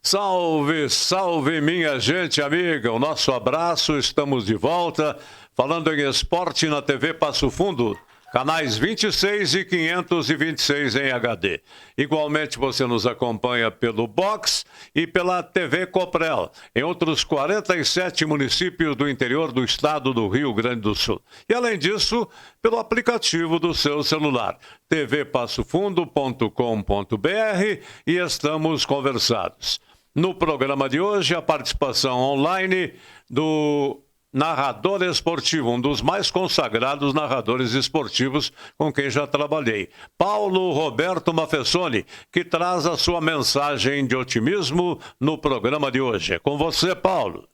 Salve, salve minha gente amiga, o nosso abraço, estamos de volta, falando em esporte na TV Passo Fundo, canais 26 e 526 em HD. Igualmente você nos acompanha pelo Box e pela TV Coprel, em outros 47 municípios do interior do estado do Rio Grande do Sul. E além disso, pelo aplicativo do seu celular, tvpassofundo.com.br, e estamos conversados. No programa de hoje, a participação online do narrador esportivo, um dos mais consagrados narradores esportivos com quem já trabalhei, Paulo Roberto Mafessoni, que traz a sua mensagem de otimismo no programa de hoje. É com você, Paulo.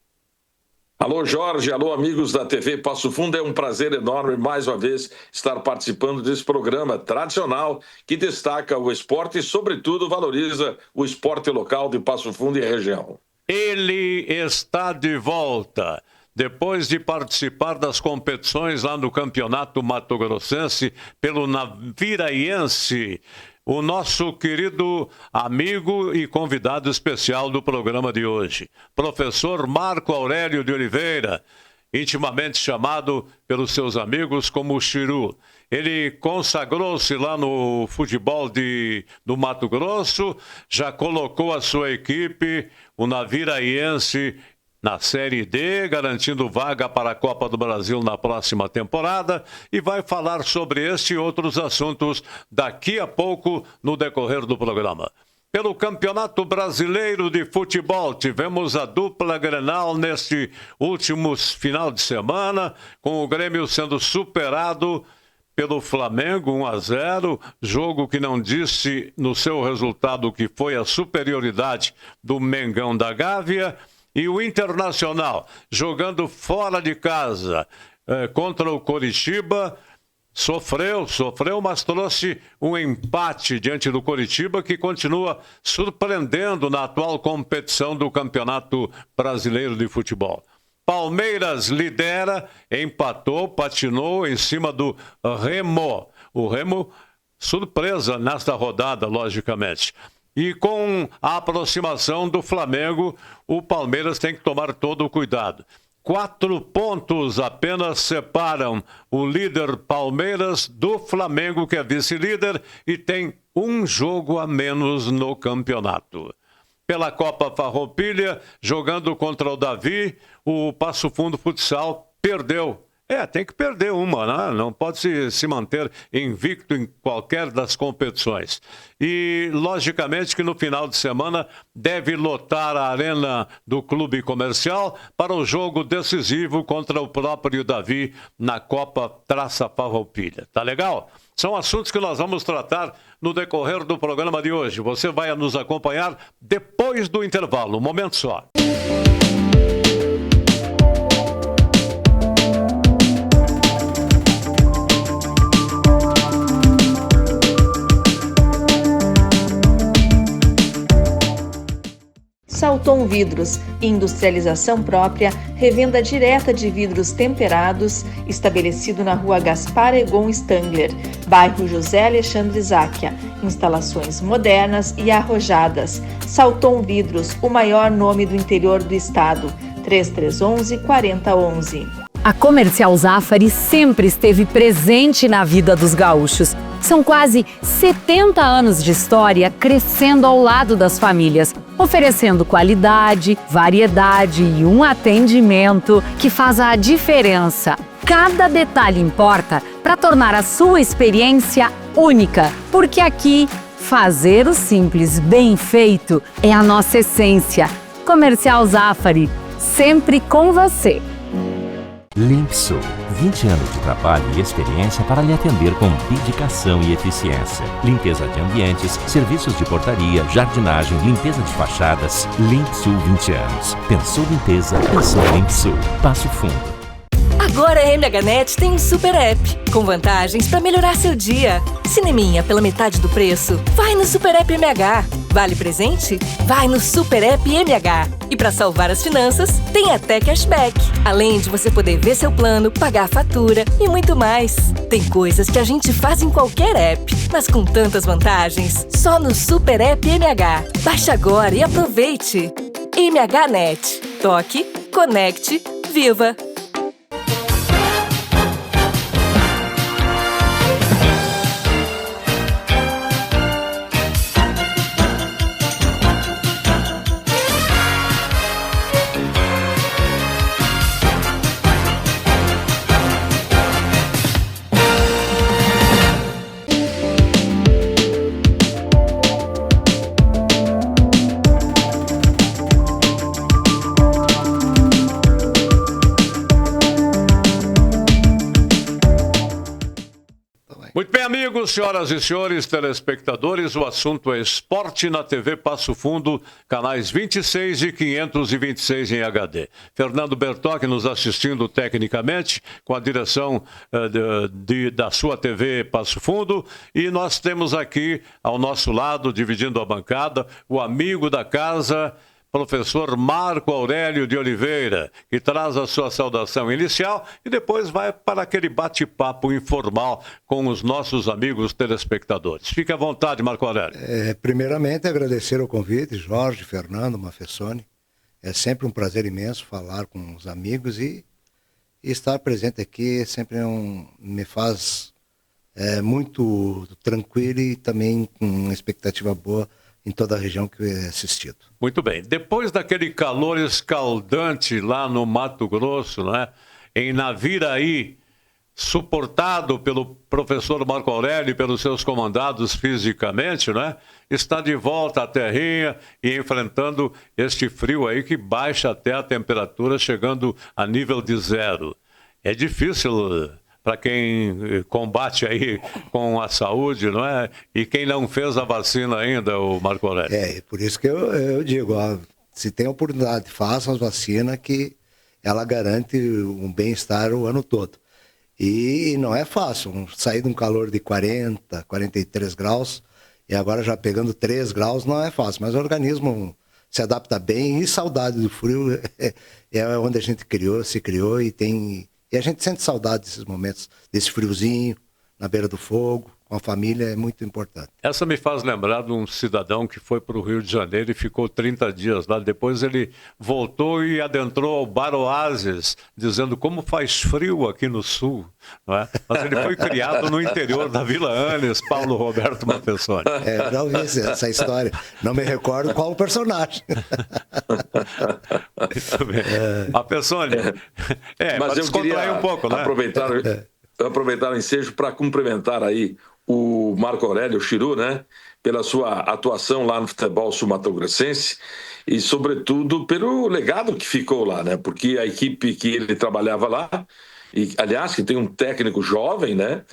Alô, Jorge, alô, amigos da TV Passo Fundo. É um prazer enorme, mais uma vez, estar participando desse programa tradicional que destaca o esporte e, sobretudo, valoriza o esporte local de Passo Fundo e região. Ele está de volta. Depois de participar das competições lá no Campeonato Mato Grossense pelo Naviraense, o nosso querido amigo e convidado especial do programa de hoje, professor Marco Aurélio de Oliveira, intimamente chamado pelos seus amigos como Chiru. Ele consagrou-se lá no futebol do Mato Grosso, já colocou a sua equipe, o Naviraense, na Série D, garantindo vaga para a Copa do Brasil na próxima temporada, e vai falar sobre este e outros assuntos daqui a pouco no decorrer do programa. Pelo Campeonato Brasileiro de Futebol, tivemos a dupla Grenal neste último final de semana, com o Grêmio sendo superado pelo Flamengo 1-0, jogo que não disse no seu resultado que foi a superioridade do Mengão da Gávea. E o Internacional, jogando fora de casa contra o Coritiba, sofreu, mas trouxe um empate diante do Coritiba, que continua surpreendendo na atual competição do Campeonato Brasileiro de Futebol. Palmeiras lidera, empatou, patinou em cima do Remo. O Remo, surpresa nesta rodada, logicamente. E com a aproximação do Flamengo, o Palmeiras tem que tomar todo o cuidado. 4 pontos apenas separam o líder Palmeiras do Flamengo, que é vice-líder, e tem um jogo a menos no campeonato. Pela Copa Farroupilha, jogando contra o Davi, o Passo Fundo Futsal perdeu. Tem que perder uma, né? Não pode se manter invicto em qualquer das competições. E, logicamente, que no final de semana deve lotar a arena do Clube Comercial para o jogo decisivo contra o próprio Davi na Copa Taça Farroupilha. Tá legal? São assuntos que nós vamos tratar no decorrer do programa de hoje. Você vai nos acompanhar depois do intervalo. Um momento só. Salton Vidros, industrialização própria, revenda direta de vidros temperados, estabelecido na rua Gaspar Egon Stangler, bairro José Alexandre Záquia. Instalações modernas e arrojadas. Salton Vidros, o maior nome do interior do estado. 3311-4011. A Comercial Zafari sempre esteve presente na vida dos gaúchos. São quase 70 anos de história crescendo ao lado das famílias, oferecendo qualidade, variedade e um atendimento que faz a diferença. Cada detalhe importa para tornar a sua experiência única, porque aqui, fazer o simples bem feito é a nossa essência. Comercial Zafari, sempre com você. Limpsul, 20 anos de trabalho e experiência para lhe atender com dedicação e eficiência. Limpeza de ambientes, serviços de portaria, jardinagem, limpeza de fachadas. Limpsul 20 anos. Pensou limpeza, pensou Limpsul. Passo Fundo. Agora a MHNet tem um super app, com vantagens para melhorar seu dia. Cineminha pela metade do preço? Vai no Super App MH. Vale presente? Vai no Super App MH. E para salvar as finanças, tem até cashback. Além de você poder ver seu plano, pagar a fatura e muito mais. Tem coisas que a gente faz em qualquer app, mas com tantas vantagens, só no Super App MH. Baixe agora e aproveite. MHNet. Toque, conecte, viva! Muito bem, amigos, senhoras e senhores telespectadores, o assunto é Esporte na TV Passo Fundo, canais 26 e 526 em HD. Fernando Bertocchi nos assistindo tecnicamente, com a direção da sua TV Passo Fundo, e nós temos aqui ao nosso lado, dividindo a bancada, o amigo da casa, professor Marco Aurélio de Oliveira, que traz a sua saudação inicial e depois vai para aquele bate-papo informal com os nossos amigos telespectadores. Fique à vontade, Marco Aurélio. Primeiramente, agradecer o convite, Jorge, Fernando, Mafessoni. É sempre um prazer imenso falar com os amigos e estar presente aqui sempre me faz muito tranquilo e também com uma expectativa boa em toda a região que é assistido. Muito bem. Depois daquele calor escaldante lá no Mato Grosso, né, em Naviraí, suportado pelo professor Marco Aurélio e pelos seus comandados fisicamente, né, está de volta à terrinha e enfrentando este frio aí que baixa até a temperatura, chegando a nível de 0. É difícil para quem combate aí com a saúde, não é? E quem não fez a vacina ainda, o Marco Aurélio. Por isso que eu digo, se tem oportunidade, façam as vacinas que ela garante um bem-estar o ano todo. E não é fácil, sair de um calor de 40, 43 graus e agora já pegando 3 graus não é fácil, mas o organismo se adapta bem e saudade do frio é onde a gente se criou e a gente sente saudade desses momentos, desse friozinho, na beira do fogo, com a família, é muito importante. Essa me faz lembrar de um cidadão que foi para o Rio de Janeiro e ficou 30 dias lá. Depois ele voltou e adentrou ao Bar Oasis, dizendo como faz frio aqui no sul. Não é? Mas ele foi criado no interior da Vila Anes, Paulo Roberto Mafessoni. Eu já ouvi essa história. Não me recordo qual o personagem. Muito bem. Mafessoni, mas eu queria um pouco, né? aproveitar o ensejo para cumprimentar aí o Marco Aurélio, o Chiru, né, pela sua atuação lá no futebol sul-mato-grossense e, sobretudo, pelo legado que ficou lá, né, porque a equipe que ele trabalhava lá, e, aliás, que tem um técnico jovem, né,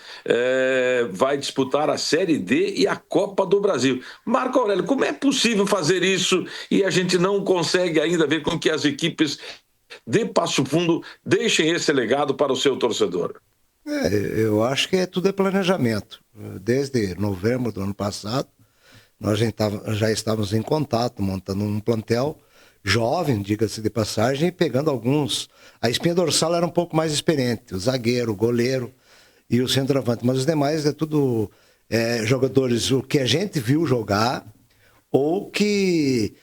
vai disputar a Série D e a Copa do Brasil. Marco Aurélio, como é possível fazer isso e a gente não consegue ainda ver com que as equipes de Passo Fundo deixem esse legado para o seu torcedor? Eu acho que tudo é planejamento. Desde novembro do ano passado, nós já estávamos em contato, montando um plantel jovem, diga-se de passagem, e pegando alguns. A espinha dorsal era um pouco mais experiente, o zagueiro, o goleiro e o centroavante, mas os demais é tudo jogadores o que a gente viu jogar ou que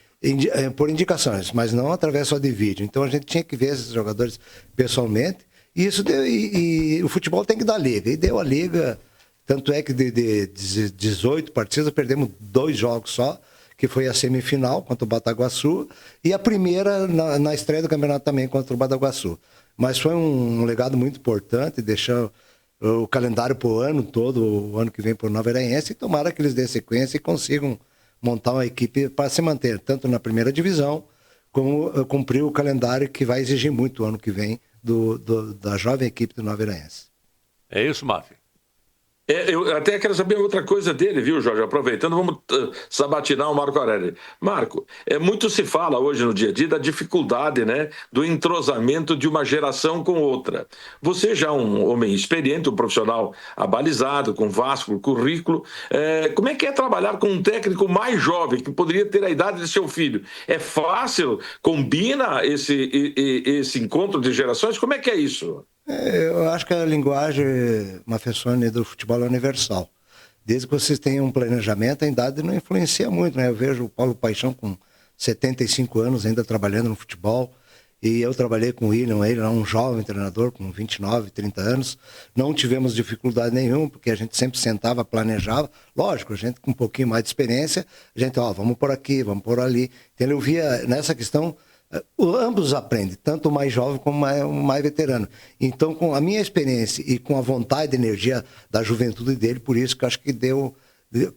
por indicações, mas não através só de vídeo. Então a gente tinha que ver esses jogadores pessoalmente. E isso o futebol tem que dar liga. E deu a liga, tanto é que de 18 partidas perdemos 2 jogos só, que foi a semifinal contra o Bataguaçu e a primeira na estreia do campeonato também contra o Bataguaçu. Mas foi um legado muito importante, deixar o calendário para o ano todo, o ano que vem para o Naviraense, e tomara que eles dêem sequência e consigam montar uma equipe para se manter, tanto na primeira divisão, como cumprir o calendário que vai exigir muito o ano que vem da jovem equipe do Naviraense. É isso, Mafia? Eu até quero saber outra coisa dele, viu, Jorge? Aproveitando, vamos sabatinar o Marco Aurélio. Marco, muito se fala hoje no dia a dia da dificuldade, né, do entrosamento de uma geração com outra. Você já é um homem experiente, um profissional abalizado, com vasto currículo, como é que é trabalhar com um técnico mais jovem, que poderia ter a idade de seu filho? É fácil? Combina esse encontro de gerações? Como é que é isso? Eu acho que a linguagem Maffesoni do futebol é universal. Desde que vocês tenham um planejamento, a idade não influencia muito, né? Eu vejo o Paulo Paixão com 75 anos ainda trabalhando no futebol, e eu trabalhei com o William, ele era um jovem treinador com 29, 30 anos. Não tivemos dificuldade nenhuma, porque a gente sempre sentava, planejava. Lógico, a gente com um pouquinho mais de experiência, a gente, vamos por aqui, vamos por ali. Então eu via nessa questão... Ambos aprendem, tanto o mais jovem como o mais veterano. Então, com a minha experiência e com a vontade e energia da juventude dele, por isso que eu acho que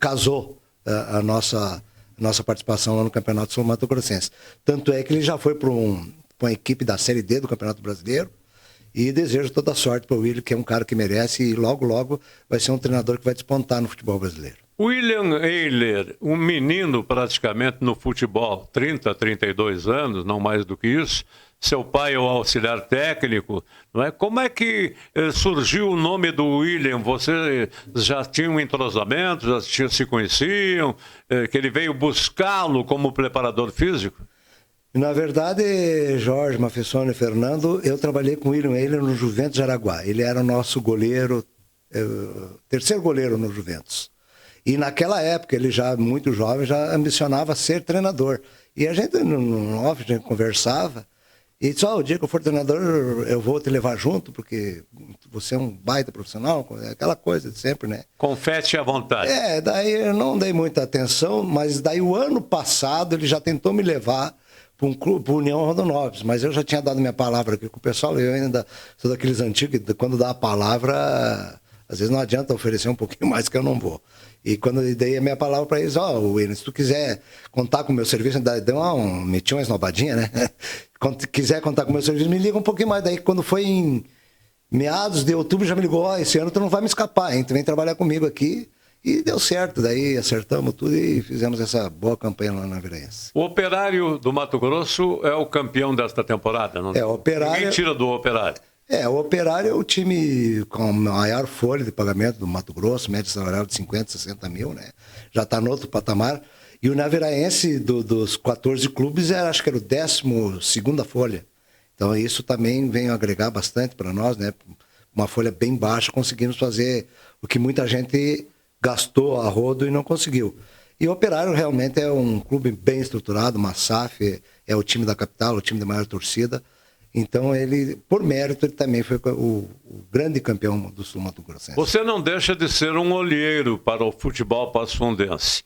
casou a nossa participação lá no Campeonato Sul-Mato-Grossense. Tanto é que ele já foi para uma equipe da Série D do Campeonato Brasileiro, e desejo toda a sorte para o William, que é um cara que merece, e logo, logo vai ser um treinador que vai despontar no futebol brasileiro. William Eyler, um menino praticamente no futebol, 30, 32 anos, não mais do que isso. Seu pai é o auxiliar técnico, não é? Como é que surgiu o nome do William? Você já tinha um entrosamento, se conheciam, que ele veio buscá-lo como preparador físico? Na verdade, Jorge, Maffesoni e Fernando, eu trabalhei com o William Eyler no Juventus de Araguá. Ele era o nosso goleiro, terceiro goleiro no Juventus. E naquela época, ele já muito jovem, já ambicionava ser treinador. E a gente, no off, a gente conversava, e disse, o dia que eu for treinador, eu vou te levar junto, porque você é um baita profissional, aquela coisa de sempre, né? Confete à vontade. Daí eu não dei muita atenção, mas daí o ano passado ele já tentou me levar para um clube, para União Rondonópolis, mas eu já tinha dado minha palavra aqui com o pessoal, eu ainda sou daqueles antigos, que quando dá a palavra, às vezes não adianta oferecer um pouquinho mais que eu não vou. E quando eu dei a minha palavra para eles, William, se tu quiser contar com o meu serviço, meti uma esnobadinha, né? Quando quiser contar com o meu serviço, me liga um pouquinho mais. Daí quando foi em meados de outubro, já me ligou, esse ano tu não vai me escapar, hein? Tu vem trabalhar comigo aqui. E deu certo, daí acertamos tudo e fizemos essa boa campanha lá na Viraense. O Operário do Mato Grosso é o campeão desta temporada, não? O Operário... Ninguém tira do Operário. O Operário é o time com a maior folha de pagamento do Mato Grosso, média salarial de 50, 60 mil, né? Já está no outro patamar. E o Naviraense, dos 14 clubes, acho que era o 12ª folha. Então isso também vem agregar bastante para nós, né? Uma folha bem baixa, conseguimos fazer o que muita gente gastou a rodo e não conseguiu. E o Operário realmente é um clube bem estruturado, uma SAF, é o time da capital, o time da maior torcida. Então, ele, por mérito, ele também foi o grande campeão do Sul-Mato-Grossense. Você não deixa de ser um olheiro para o futebol passo-fundense.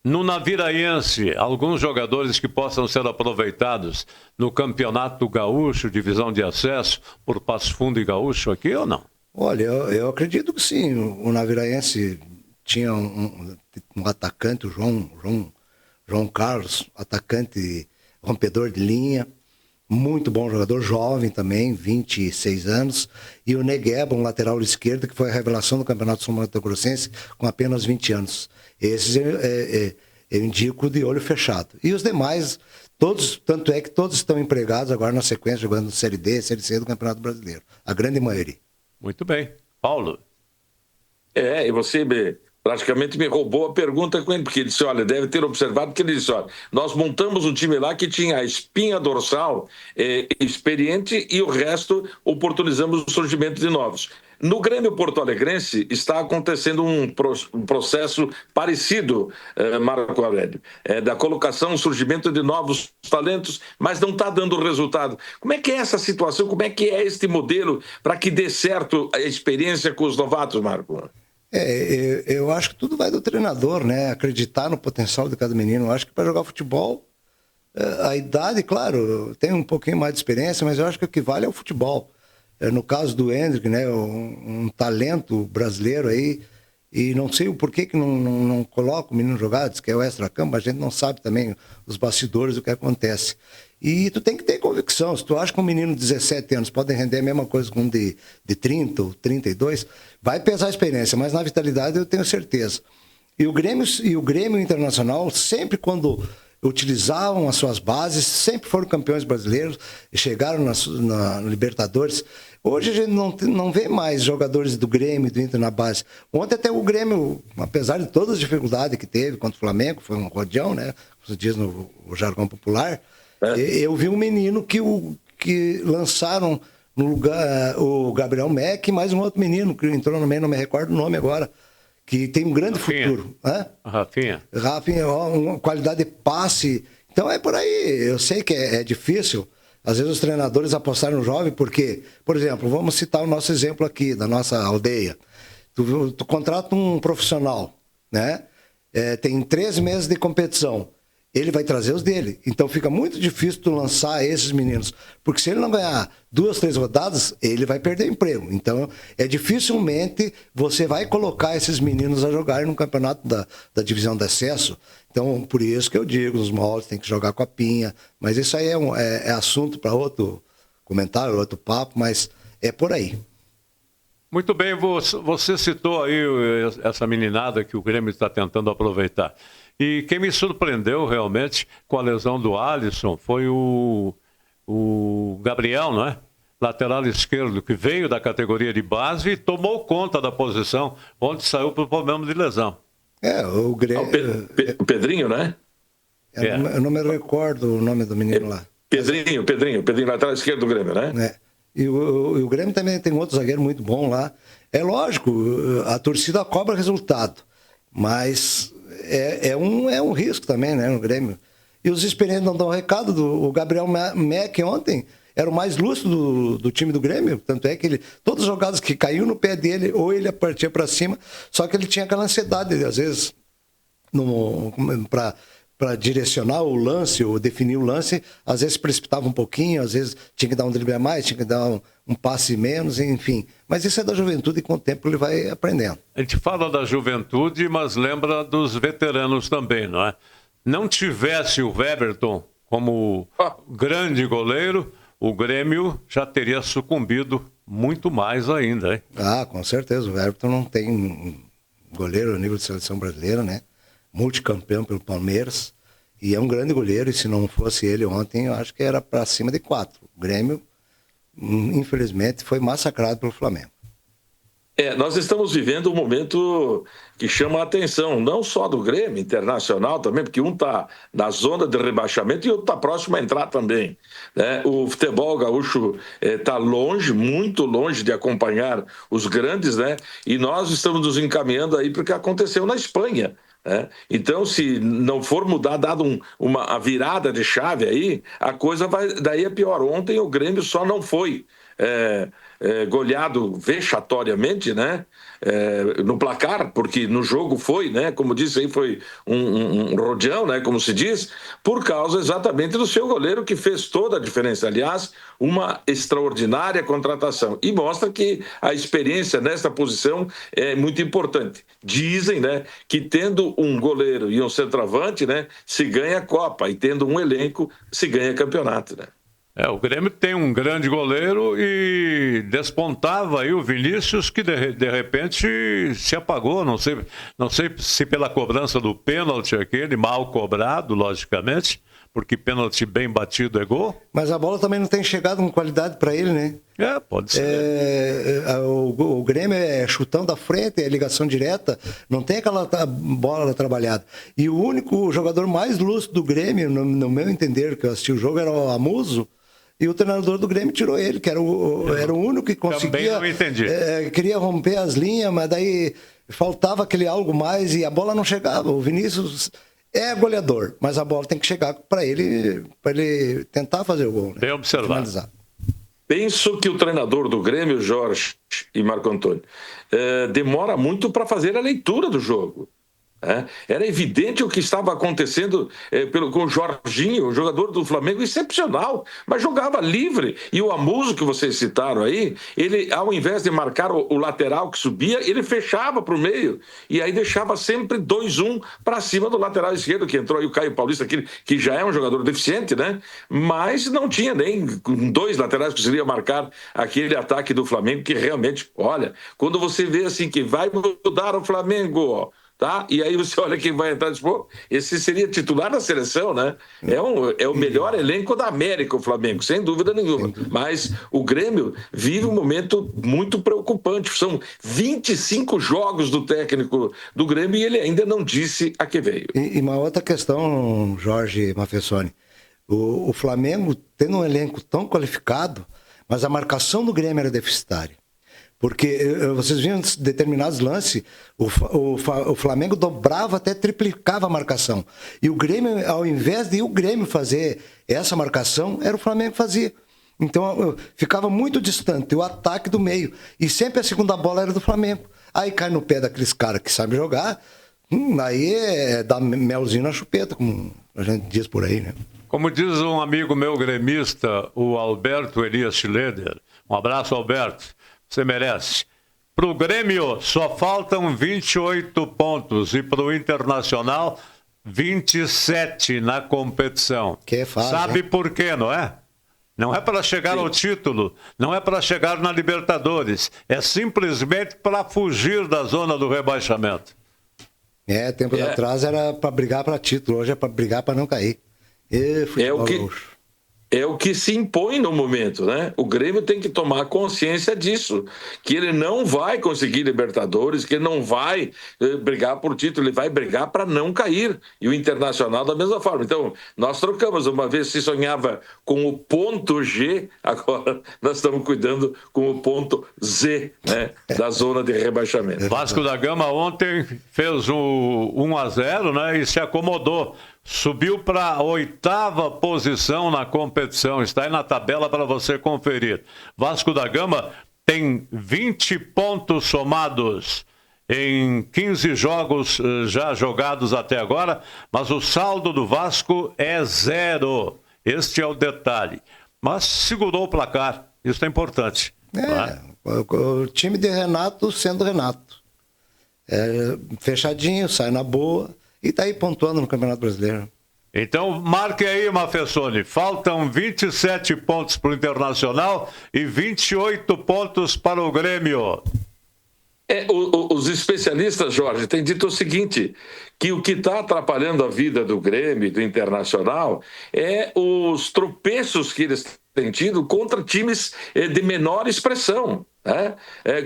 No Naviraense, alguns jogadores que possam ser aproveitados no Campeonato Gaúcho, divisão de acesso, por Passo Fundo e Gaúcho aqui ou não? Olha, eu acredito que sim. O Naviraense tinha um atacante, o João Carlos, atacante rompedor de linha. Muito bom jogador, jovem também, 26 anos. E o Negueba, um lateral esquerdo, que foi a revelação do Campeonato Sul-Mato-Grossense, com apenas 20 anos. Esses eu indico de olho fechado. E os demais, todos, tanto é que todos estão empregados agora na sequência, jogando Série D, Série C do Campeonato Brasileiro. A grande maioria. Muito bem. Paulo? E você praticamente me roubou a pergunta com ele, porque ele disse, olha, deve ter observado que ele disse, olha, nós montamos um time lá que tinha a espinha dorsal experiente e o resto oportunizamos o surgimento de novos. No Grêmio Porto Alegrense está acontecendo um processo parecido, Marco Aurélio, da colocação, surgimento de novos talentos, mas não está dando resultado. Como é que é essa situação? Como é que é este modelo para que dê certo a experiência com os novatos, Marco? Eu acho que tudo vai do treinador, né? Acreditar no potencial de cada menino. Eu acho que para jogar futebol, a idade, claro, tem um pouquinho mais de experiência, mas eu acho que o que vale é o futebol. No caso do Hendrick, né? Um talento brasileiro aí, E não sei o porquê que não coloca o menino jogar, diz que é o extra-campo, a gente não sabe também os bastidores, o que acontece. E tu tem que ter convicção. Se tu acha que um menino de 17 anos pode render a mesma coisa que um de 30 ou 32, vai pesar a experiência, mas na vitalidade eu tenho certeza. E o Grêmio Internacional, sempre quando utilizavam as suas bases, sempre foram campeões brasileiros e chegaram na Libertadores. Hoje a gente não vê mais jogadores do Grêmio e do Inter na base. Ontem até o Grêmio, apesar de todas as dificuldades que teve contra o Flamengo, foi um rodeão, né? Como se diz no jargão popular. Eu vi um menino que lançaram no lugar o Gabriel Mack e mais um outro menino que entrou no meio, não me recordo o nome agora, que tem um grande futuro. Rafinha, uma qualidade de passe. Então é por aí. Eu sei que é difícil. Às vezes os treinadores apostaram no jovem porque, por exemplo, vamos citar o nosso exemplo aqui, da nossa aldeia. Tu contrata um profissional, né? Tem 3 meses de competição. Ele vai trazer os dele. Então fica muito difícil tu lançar esses meninos. Porque se ele não ganhar 2, 3 rodadas, ele vai perder emprego. Então, dificilmente você vai colocar esses meninos a jogarem no campeonato da divisão de acesso. Então, por isso que eu digo, os moldes tem que jogar com a pinha. Mas isso aí é assunto para outro comentário, outro papo, mas é por aí. Muito bem, você citou aí essa meninada que o Grêmio está tentando aproveitar. E quem me surpreendeu realmente com a lesão do Alisson foi o Gabriel, não é? Lateral esquerdo, que veio da categoria de base e tomou conta da posição, onde saiu por problema de lesão. O Grêmio... O Pedrinho, né? Eu não me recordo o nome do menino lá. Pedrinho, lateral esquerdo do Grêmio, né? E o Grêmio também tem outro zagueiro muito bom lá. É lógico, a torcida cobra resultado, mas é um risco também, né, no Grêmio. E os experientes não dão recado. O Gabriel Mack ontem era o mais lúcido do time do Grêmio, tanto é que todas as jogadas que caiu no pé dele, ou ele partia para cima, só que ele tinha aquela ansiedade, às vezes, para direcionar o lance ou definir o lance, às vezes precipitava um pouquinho, às vezes tinha que dar um drible a mais, tinha que dar um passe menos, enfim. Mas isso é da juventude e com o tempo ele vai aprendendo. A gente fala da juventude, mas lembra dos veteranos também, não é? Não tivesse o Weberton como grande goleiro, o Grêmio já teria sucumbido muito mais ainda, hein? Com certeza. O Weberton não tem um goleiro a nível de seleção brasileira, né? Multicampeão pelo Palmeiras, e é um grande goleiro, e se não fosse ele ontem, eu acho que era para cima de 4. O Grêmio, infelizmente, foi massacrado pelo Flamengo. Nós estamos vivendo um momento que chama a atenção, não só do Grêmio Internacional também, porque um está na zona de rebaixamento e outro está próximo a entrar também, né? O futebol gaúcho está longe, muito longe de acompanhar os grandes, né? E nós estamos nos encaminhando aí para o que aconteceu na Espanha. Então, se não for mudar, dado uma virada de chave aí, a coisa vai daí é pior. Ontem o Grêmio só não foi goleado vexatoriamente, né? No placar, porque no jogo foi, né? Como disse aí, foi um rodeão, né? Como se diz, por causa exatamente do seu goleiro, que fez toda a diferença. Aliás, uma extraordinária contratação. E mostra que a experiência nesta posição é muito importante. Dizem, né, que tendo um goleiro e um centroavante, né, se ganha a Copa, e tendo um elenco, se ganha campeonato, né? O Grêmio tem um grande goleiro e despontava aí o Vinícius, que de repente se apagou, não sei se pela cobrança do pênalti aquele, mal cobrado, logicamente, porque pênalti bem batido é gol. Mas a bola também não tem chegado com qualidade para ele, né? Pode ser. O Grêmio é chutão da frente, é ligação direta, não tem aquela bola trabalhada. E o único jogador mais lúcido do Grêmio, no meu entender, que eu assisti o jogo, era o Amuso. E o treinador do Grêmio tirou ele, que era o único que conseguia... Também não entendi. Queria romper as linhas, mas daí faltava aquele algo mais e a bola não chegava. O Vinícius é goleador, mas a bola tem que chegar para ele tentar fazer o gol. Né? Bem observado. Finalizar. Penso que o treinador do Grêmio, Jorge e Marco Antônio, demora muito para fazer a leitura do jogo. Era evidente o que estava acontecendo com o Jorginho, o jogador do Flamengo, excepcional, mas jogava livre. E o Amuso, que vocês citaram aí, ele, ao invés de marcar o lateral que subia, ele fechava para o meio. E aí deixava sempre 2-1 para cima do lateral esquerdo, que entrou aí o Caio Paulista, que já é um jogador deficiente, né? Mas não tinha nem 2 laterais que conseguiria marcar aquele ataque do Flamengo, que realmente, olha, quando você vê assim que vai mudar o Flamengo... Tá? E aí você olha quem vai entrar e diz, pô, esse seria titular da seleção, né? É o melhor elenco da América, o Flamengo, sem dúvida nenhuma. Mas o Grêmio vive um momento muito preocupante. São 25 jogos do técnico do Grêmio e ele ainda não disse a que veio. E uma outra questão, Jorge Mafessoni. O Flamengo, tendo um elenco tão qualificado, mas a marcação do Grêmio era deficitária. Porque vocês viram determinados lances, o Flamengo dobrava até triplicava a marcação. E o Grêmio, ao invés de o Grêmio fazer essa marcação, era o Flamengo que fazia. Então ficava muito distante o ataque do meio. E sempre a segunda bola era do Flamengo. Aí cai no pé daqueles caras que sabem jogar, aí é dar melzinho na chupeta, como a gente diz por aí, né? Como diz um amigo meu gremista, o Alberto Elias Schleder. Um abraço, Alberto. Você merece. Para o Grêmio só faltam 28 pontos e para o Internacional 27 na competição. Que é fácil, Sabe hein? por quê, não é? Não é para chegar ao título, não é para chegar na Libertadores, é simplesmente para fugir da zona do rebaixamento. Tempos atrás era para brigar para título, hoje é para brigar para não cair. É o que se impõe no momento, né? O Grêmio tem que tomar consciência disso, que ele não vai conseguir Libertadores, que ele não vai brigar por título, ele vai brigar para não cair. E o Internacional da mesma forma. Então, nós trocamos. Uma vez se sonhava com o ponto G, agora nós estamos cuidando com o ponto Z, né? Da zona de rebaixamento. Vasco da Gama ontem fez o 1-0, né? E se acomodou. Subiu para a 8ª posição na competição. Está aí na tabela para você conferir. Vasco da Gama tem 20 pontos somados em 15 jogos já jogados até agora, mas o saldo do Vasco é 0. Este é o detalhe. Mas segurou o placar. Isso é importante. O time de Renato sendo Renato. Fechadinho, sai na boa. E está aí pontuando no Campeonato Brasileiro. Então, marque aí, Mafessoni. Faltam 27 pontos para o Internacional e 28 pontos para o Grêmio. Os especialistas, Jorge, têm dito o seguinte, que o que está atrapalhando a vida do Grêmio e do Internacional é os tropeços que eles têm tido contra times de menor expressão.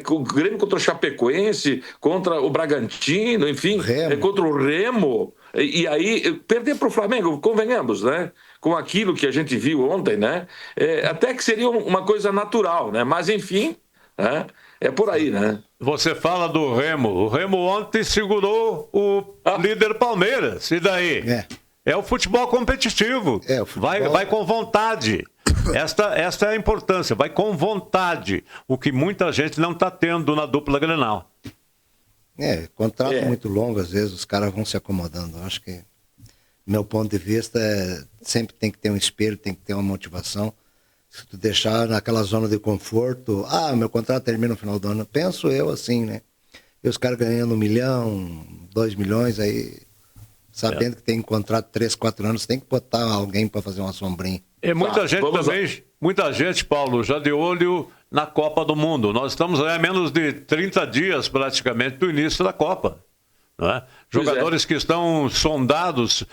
O Grêmio contra o Chapecoense, contra o Bragantino, enfim, contra o Remo. E aí, perder para o Flamengo, convenhamos, né? Com aquilo que a gente viu ontem, né? Até que seria uma coisa natural, né? Mas, enfim, né? É por aí, né? Você fala do Remo. O Remo ontem segurou o líder Palmeiras. E daí? É o futebol competitivo. O futebol... Vai com vontade. Esta é a importância. Vai com vontade. O que muita gente não está tendo na dupla Grenal. Contrato muito longo, às vezes os caras vão se acomodando. Eu acho que, meu ponto de vista, sempre tem que ter um espelho, tem que ter uma motivação. Se tu deixar naquela zona de conforto, meu contrato termina no final do ano, penso eu assim, né? E os caras ganhando 1 milhão, 2 milhões, aí, sabendo que tem contrato 3, 4 anos, tem que botar alguém para fazer uma sombrinha. E muita gente também, muita gente, Paulo, já de olho na Copa do Mundo. Nós estamos a menos de 30 dias, praticamente, do início da Copa. Não é? Jogadores que estão sondados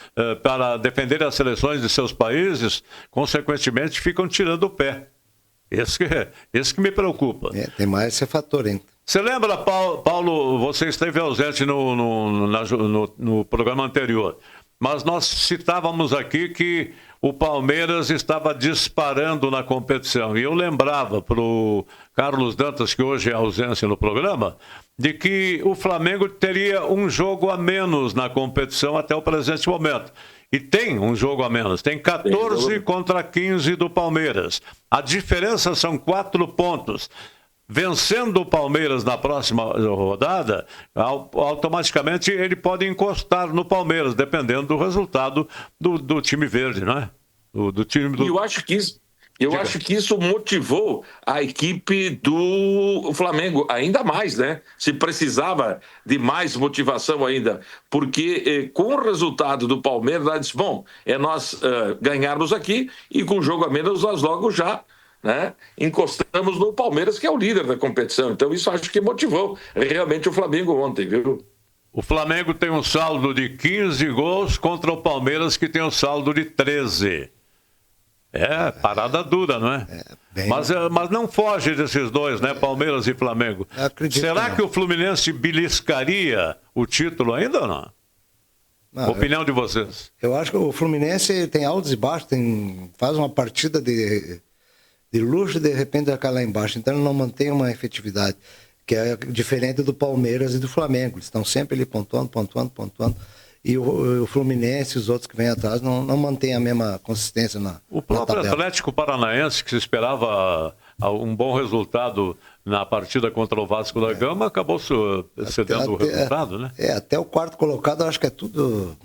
para defender as seleções de seus países, consequentemente, ficam tirando o pé. Esse que me preocupa. Tem mais esse fator ainda. Você lembra, Paulo, você esteve ausente no programa anterior, mas nós citávamos aqui que o Palmeiras estava disparando na competição. E eu lembrava para o Carlos Dantas, que hoje é ausência no programa, de que o Flamengo teria um jogo a menos na competição até o presente momento. E tem um jogo a menos. Tem 14 contra 15 do Palmeiras. A diferença são 4 pontos. vencendo o Palmeiras na próxima rodada, automaticamente ele pode encostar no Palmeiras, dependendo do resultado do time verde, não é? Do time do... E eu acho que isso motivou a equipe do Flamengo ainda mais, né? Se precisava de mais motivação ainda, porque com o resultado do Palmeiras, ela disse, bom, é nós ganharmos aqui e com o jogo a menos nós logo já, né, encostamos no Palmeiras, que é o líder da competição. Então isso acho que motivou realmente o Flamengo ontem, viu? O Flamengo tem um saldo de 15 gols contra o Palmeiras, que tem um saldo de 13. É, parada dura, não é? Mas não foge desses dois, né? Palmeiras e Flamengo. Será que o Fluminense beliscaria o título ainda ou não? Opinião de vocês? Eu acho que o Fluminense tem altos e baixos, faz uma partida de luxo e de repente vai cair lá embaixo. Então ele não mantém uma efetividade, que é diferente do Palmeiras e do Flamengo. Eles estão sempre ali pontuando. E o Fluminense e os outros que vêm atrás não mantêm a mesma consistência na O próprio tabela. Atlético Paranaense, que se esperava um bom resultado na partida contra o Vasco da Gama, acabou cedendo o resultado, né? Até o quarto colocado, eu acho que é tudo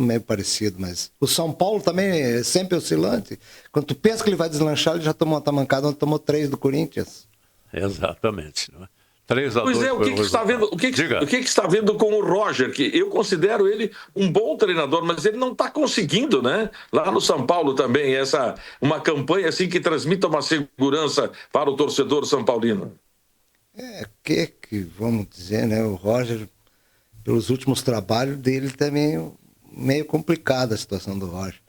meio parecido, mas o São Paulo também é sempre oscilante. Quando tu pensa que ele vai deslanchar, ele já tomou uma tamancada, onde tomou 3 do Corinthians. Exatamente, não é? 3-2. Pois é, o que está vendo? O que está vendo com o Roger? Que eu considero ele um bom treinador, mas ele não está conseguindo, né? Lá no São Paulo também, uma campanha assim que transmita uma segurança para o torcedor são paulino. Que vamos dizer, né? O Roger, pelos últimos trabalhos dele, também meio complicada a situação do Roger.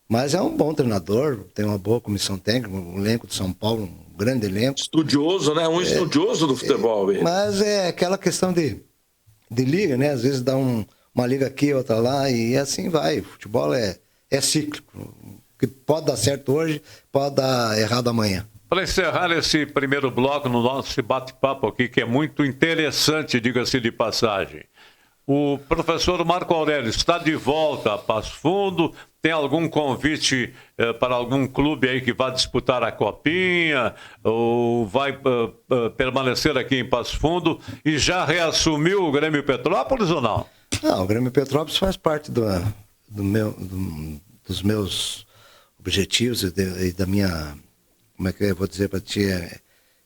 Mas é um bom treinador, tem uma boa comissão técnica, um elenco de São Paulo, um grande elenco. Estudioso, né? Um estudioso do futebol. Mas é aquela questão de liga, né? Às vezes dá uma liga aqui, outra lá, e assim vai. O futebol é cíclico. Que pode dar certo hoje, pode dar errado amanhã. Para encerrar esse primeiro bloco no nosso bate-papo aqui, que é muito interessante, diga-se de passagem. O professor Marco Aurélio está de volta a Passo Fundo. Tem algum convite para algum clube aí que vai disputar a Copinha? Ou vai permanecer aqui em Passo Fundo? E já reassumiu o Grêmio Petrópolis ou não? Não, o Grêmio Petrópolis faz parte dos meus objetivos e da minha... Como é que eu vou dizer para ti?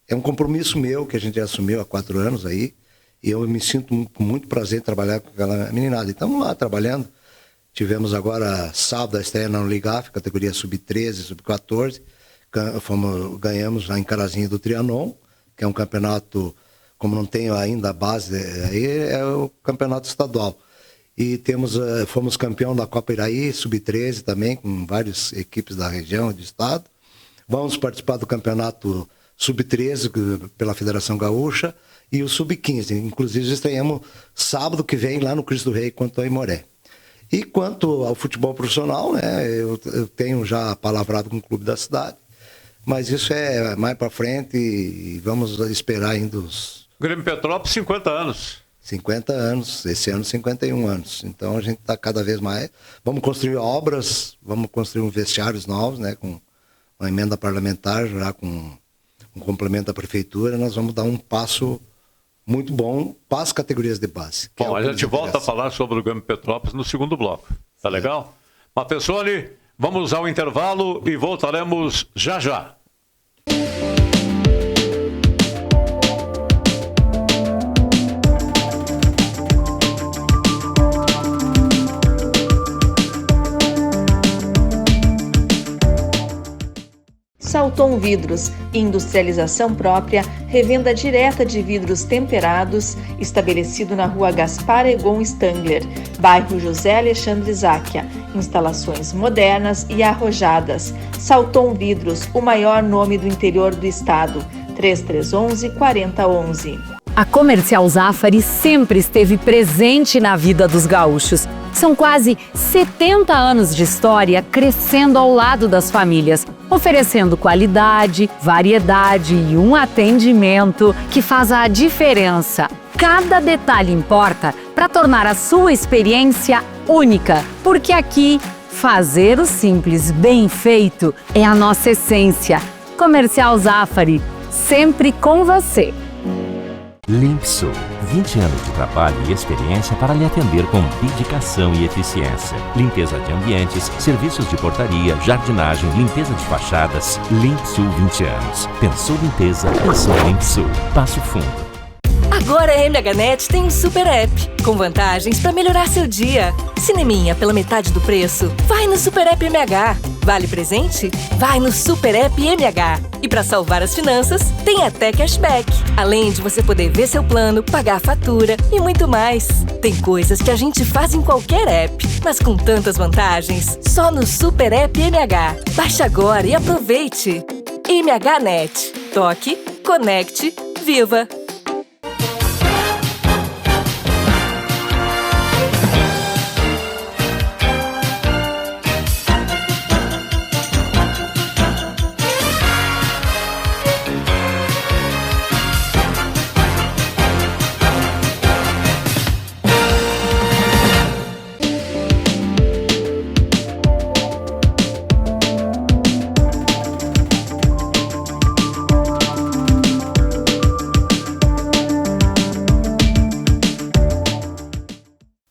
É um compromisso meu que a gente assumiu há 4 anos aí. E eu me sinto com muito prazer em trabalhar com aquela meninada. E estamos lá trabalhando. Tivemos agora, sábado, a estreia na Ligaf, categoria sub-13, sub-14. Ganhamos lá em Carazinho do Trianon, que é um campeonato, como não tenho ainda a base, aí é o campeonato estadual. E fomos campeão da Copa Iraí, sub-13 também, com várias equipes da região e do estado. Vamos participar do campeonato sub-13 pela Federação Gaúcha. E o Sub-15, inclusive estreamos sábado que vem lá no Cristo do Rei contra o Aimoré. E quanto ao futebol profissional, né, eu tenho já palavrado com o clube da cidade, mas isso é mais para frente e vamos esperar ainda os... Grêmio Petrópolis, 50 anos. 50 anos, esse ano 51 anos. Então a gente está cada vez mais... Vamos construir obras, vamos construir vestiários novos, né, com uma emenda parlamentar, já com um complemento da prefeitura, nós vamos dar um passo muito bom para as categorias de base. Bom, a gente volta a falar sobre o Grêmio Petrópolis no segundo bloco. Tá legal? Matessoni, vamos ao intervalo e voltaremos já já. Salton Vidros, industrialização própria, revenda direta de vidros temperados, estabelecido na rua Gaspar Egon Stangler, bairro José Alexandre Záquia. Instalações modernas e arrojadas. Salton Vidros, o maior nome do interior do estado. 3311-4011. A Comercial Zafari sempre esteve presente na vida dos gaúchos. São quase 70 anos de história crescendo ao lado das famílias, oferecendo qualidade, variedade e um atendimento que faz a diferença. Cada detalhe importa para tornar a sua experiência única, porque aqui, fazer o simples bem feito é a nossa essência. Comercial Zafari, sempre com você. Limpsul, 20 anos de trabalho e experiência para lhe atender com dedicação e eficiência. Limpeza de ambientes, serviços de portaria, jardinagem, limpeza de fachadas. Limpsul 20 anos. Pensou limpeza, pensou Limpsul. Passo Fundo. Agora a MHNet tem um super app, com vantagens para melhorar seu dia. Cineminha pela metade do preço? Vai no Super App MH. Vale presente? Vai no Super App MH. E para salvar as finanças, tem até cashback. Além de você poder ver seu plano, pagar a fatura e muito mais. Tem coisas que a gente faz em qualquer app, mas com tantas vantagens, só no Super App MH. Baixe agora e aproveite. MHNet. Toque, conecte, viva!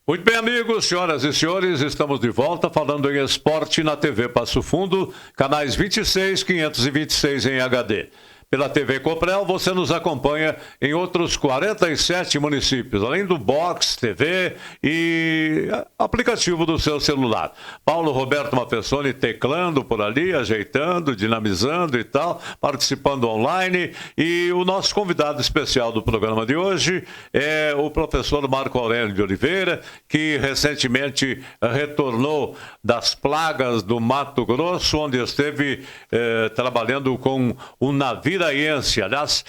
Muito bem, amigos, senhoras e senhores, estamos de volta falando em esporte na TV Passo Fundo, canais 26, 526 em HD. Pela TV Coprel, você nos acompanha em outros 47 municípios, além do Box TV e aplicativo do seu celular. Paulo Roberto Mafessoni teclando por ali, ajeitando, dinamizando e tal, participando online. E o nosso convidado especial do programa de hoje é o professor Marco Aurélio de Oliveira, que recentemente retornou das plagas do Mato Grosso, onde esteve trabalhando com o Naviraense, aliás,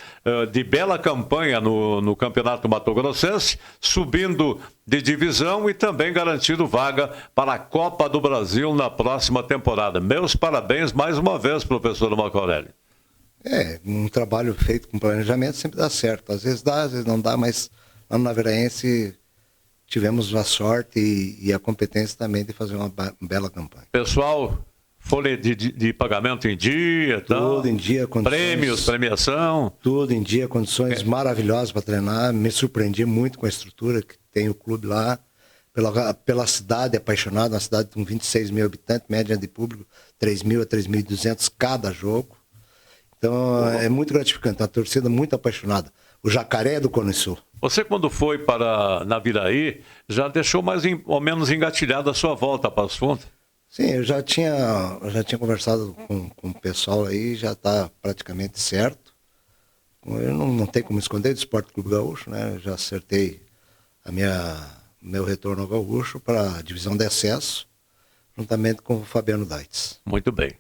de bela campanha no Campeonato Mato Grossense, subindo de divisão e também garantindo vaga para a Copa do Brasil na próxima temporada. Meus parabéns mais uma vez, professor Marco Aurélio. Um trabalho feito com planejamento sempre dá certo. Às vezes dá, às vezes não dá, mas lá no Naviraense tivemos a sorte e a competência também de fazer uma bela campanha. Pessoal, folha de pagamento em dia, tudo tal, em dia, condições, prêmios, premiação. Tudo em dia, condições maravilhosas para treinar. Me surpreendi muito com a estrutura que tem o clube lá, pela cidade apaixonada, uma cidade com 26 mil habitantes, média de público 3.000 a 3.200 cada jogo. Então é muito gratificante, uma torcida muito apaixonada. O Jacaré do Cone Sul. Você, quando foi para Naviraí, já deixou mais ou menos engatilhada a sua volta para Passo Fundo? Sim, eu já tinha conversado com o pessoal aí, já está praticamente certo. Eu não tenho como esconder do Esporte Clube Gaúcho, né? Eu já acertei meu retorno ao Gaúcho para a divisão de acesso, juntamente com o Fabiano Daitz. Muito bem.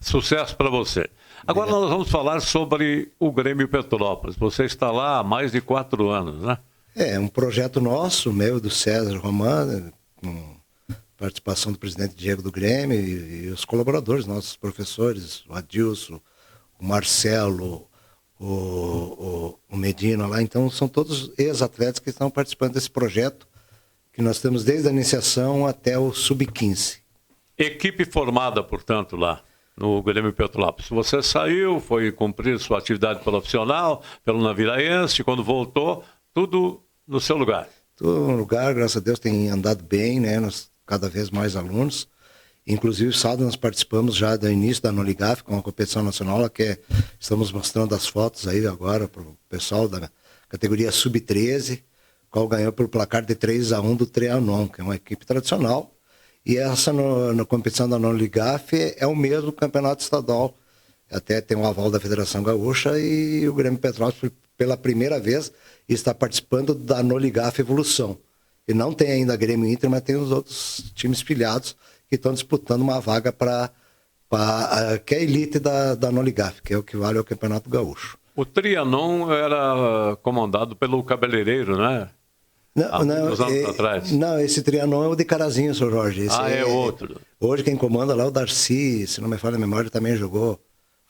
Sucesso para você. Agora nós vamos falar sobre o Grêmio Petrópolis. Você está lá há mais de 4 anos, né? É um projeto nosso, meu, do César Romano, com participação do presidente Diego do Grêmio e os colaboradores, nossos professores, o Adilson, o Marcelo, o Medina lá. Então são todos ex-atletas que estão participando desse projeto que nós temos desde a iniciação até o Sub-15. Equipe formada, portanto, lá no Grêmio Petrópolis. Você saiu, foi cumprir sua atividade profissional pelo Naviraense, quando voltou, tudo no seu lugar. Tudo no lugar, graças a Deus tem andado bem, né? Cada vez mais alunos. Inclusive, sábado nós participamos já do início da Noligaf, com a competição nacional, estamos mostrando as fotos aí agora para o pessoal da categoria Sub-13, qual ganhou pelo placar de 3-1 do Trianon, que é uma equipe tradicional. E essa na competição da Noligaf é o mesmo campeonato estadual. Até tem um aval da Federação Gaúcha e o Grêmio Petrópolis, pela primeira vez, está participando da Noligaf Evolução. E não tem ainda Grêmio Inter, mas tem os outros times filiados que estão disputando uma vaga que é a elite da Noligaf, que é o que vale ao Campeonato Gaúcho. O Trianon era comandado pelo cabeleireiro, né? Uns anos atrás. Não, esse Trianon é o de Carazinho, Sr. Jorge. Esse é outro. Hoje quem comanda lá é o Darcy, se não me falha a memória, também jogou.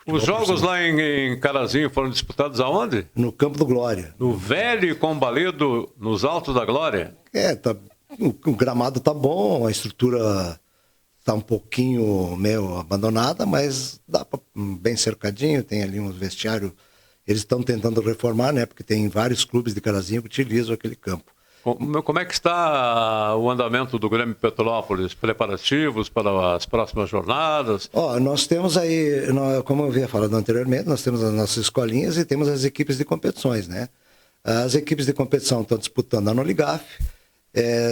Os jogos lá em Carazinho foram disputados aonde? No Campo do Glória. No velho Combaledo, nos Altos da Glória? O gramado tá bom, a estrutura tá um pouquinho meio abandonada, mas dá bem cercadinho, tem ali uns vestiários Eles estão tentando reformar, né? Porque tem vários clubes de Carazinho que utilizam aquele campo. Como é que está o andamento do Grêmio Petrópolis? Preparativos para as próximas jornadas? Nós temos aí, como eu havia falado anteriormente, nós temos as nossas escolinhas e temos as equipes de competições, né? As equipes de competição estão disputando a Noligaf,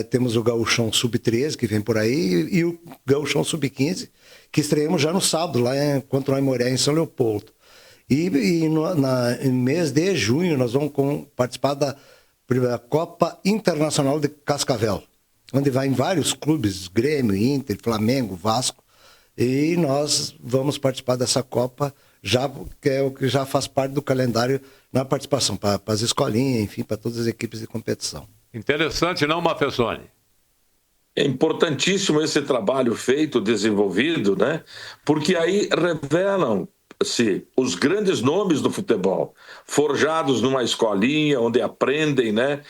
temos o Gauchão Sub-13 que vem por aí e o Gauchão Sub-15 que estreamos já no sábado, lá contra o Aimoré, em São Leopoldo. E no mês de junho nós vamos participar da Copa Internacional de Cascavel, onde vai em vários clubes, Grêmio, Inter, Flamengo, Vasco, e nós vamos participar dessa Copa, que é o que já faz parte do calendário na participação, para as escolinhas, enfim, para todas as equipes de competição. Interessante, não, Mafezoni? É importantíssimo esse trabalho feito, desenvolvido, né? Porque aí revelam-se os grandes nomes do futebol, forjados numa escolinha, onde aprendem, né?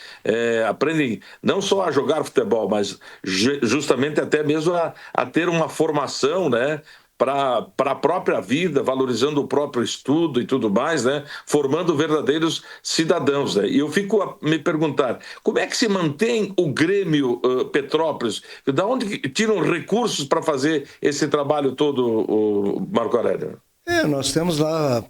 Aprendem não só a jogar futebol, mas justamente até mesmo a ter uma formação, né? Para a própria vida, valorizando o próprio estudo e tudo mais, né? Formando verdadeiros cidadãos, né? E eu fico a me perguntar, como é que se mantém o Grêmio Petrópolis? Da onde tiram recursos para fazer esse trabalho todo, Marco Aurélio? Nós temos lá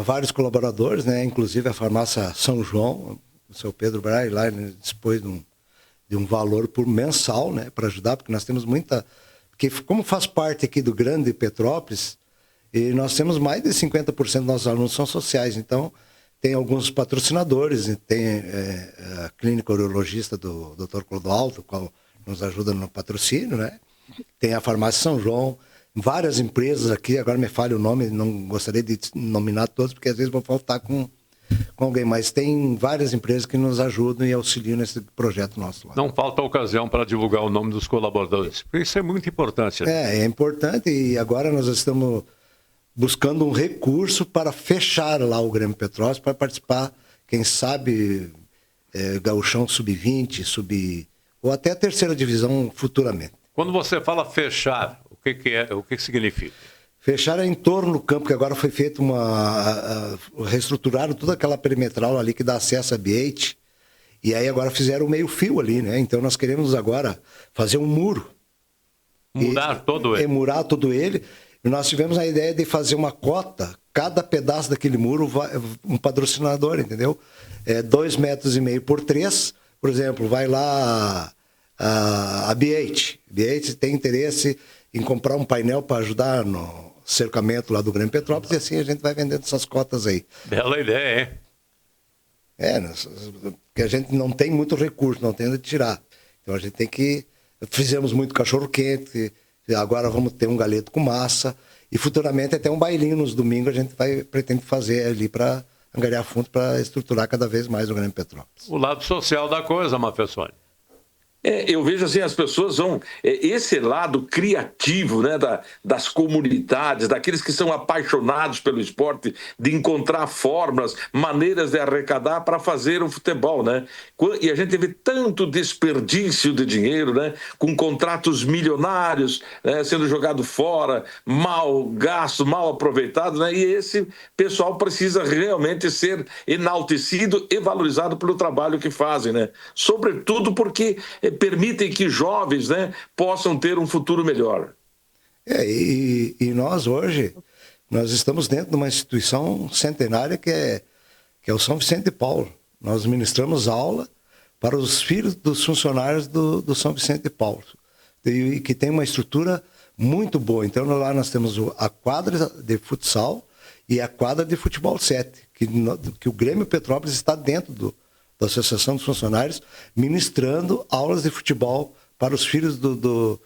vários colaboradores, né? Inclusive a farmácia São João, o seu Pedro Braz, lá ele dispôs de um valor por mensal, né? Para ajudar, porque nós temos muita... Porque como faz parte aqui do Grande Petrópolis, e nós temos mais de 50% dos nossos alunos são sociais, então tem alguns patrocinadores, tem a clínica urologista do Dr. Clodoaldo, o qual nos ajuda no patrocínio, né? Tem a farmácia São João, várias empresas aqui, agora me falha o nome, não gostaria de nominar todos, porque às vezes vou faltar com alguém, mas tem várias empresas que nos ajudam e auxiliam nesse projeto nosso lá. Não falta ocasião para divulgar o nome dos colaboradores, isso é muito importante. Né? É importante, e agora nós estamos buscando um recurso para fechar lá o Grêmio Petrópolis, para participar, quem sabe, Gauchão Sub-20, ou até a terceira divisão futuramente. Quando você fala fechar, o que significa? Fechar em torno do campo, que agora foi feito reestruturaram toda aquela perimetral ali que dá acesso a BH, e aí agora fizeram o meio-fio ali, né? Então nós queremos agora fazer um muro. Murar todo ele. Murar todo ele. E nós tivemos a ideia de fazer uma cota, cada pedaço daquele muro, um patrocinador, entendeu? 2,5 metros por 3, por exemplo, vai lá a BH. BH tem interesse em comprar um painel para ajudar no cercamento lá do Grêmio Petrópolis, e assim a gente vai vendendo essas cotas aí. Bela ideia, hein? Porque a gente não tem muito recurso, não tem onde tirar. Então a gente tem que... Fizemos muito cachorro-quente, agora vamos ter um galeto com massa, e futuramente até um bailinho nos domingos a gente pretende fazer ali para angariar fundos para estruturar cada vez mais o Grêmio Petrópolis. O lado social da coisa, Mafezoni. Eu vejo assim, as pessoas vão... esse lado criativo, né, das comunidades, daqueles que são apaixonados pelo esporte, de encontrar formas, maneiras de arrecadar para fazer o futebol, né? E a gente vê tanto desperdício de dinheiro, né, com contratos milionários, né, sendo jogado fora, mal gasto, mal aproveitado, né? E esse pessoal precisa realmente ser enaltecido e valorizado pelo trabalho que fazem, né? Sobretudo porque... permitem que jovens, né, possam ter um futuro melhor. E nós hoje, nós estamos dentro de uma instituição centenária que é o São Vicente de Paulo. Nós ministramos aula para os filhos dos funcionários do São Vicente de Paulo, e que tem uma estrutura muito boa. Então lá nós temos a quadra de futsal e a quadra de futebol 7, que o Grêmio Petrópolis está dentro da Associação dos Funcionários, ministrando aulas de futebol para os filhos dos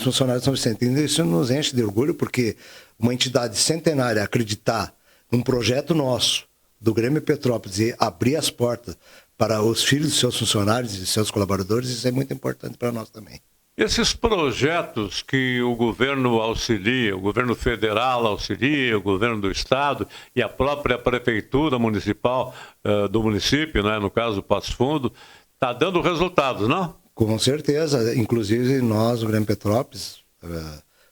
funcionários de São Vicente. E isso nos enche de orgulho, porque uma entidade centenária acreditar num projeto nosso, do Grêmio Petrópolis, e abrir as portas para os filhos dos seus funcionários e seus colaboradores, isso é muito importante para nós também. Esses projetos que o governo auxilia, o governo federal auxilia, o governo do estado e a própria prefeitura municipal do município, né, no caso Passo Fundo, está dando resultados, não? Com certeza. Inclusive nós, o Grêmio Petrópolis,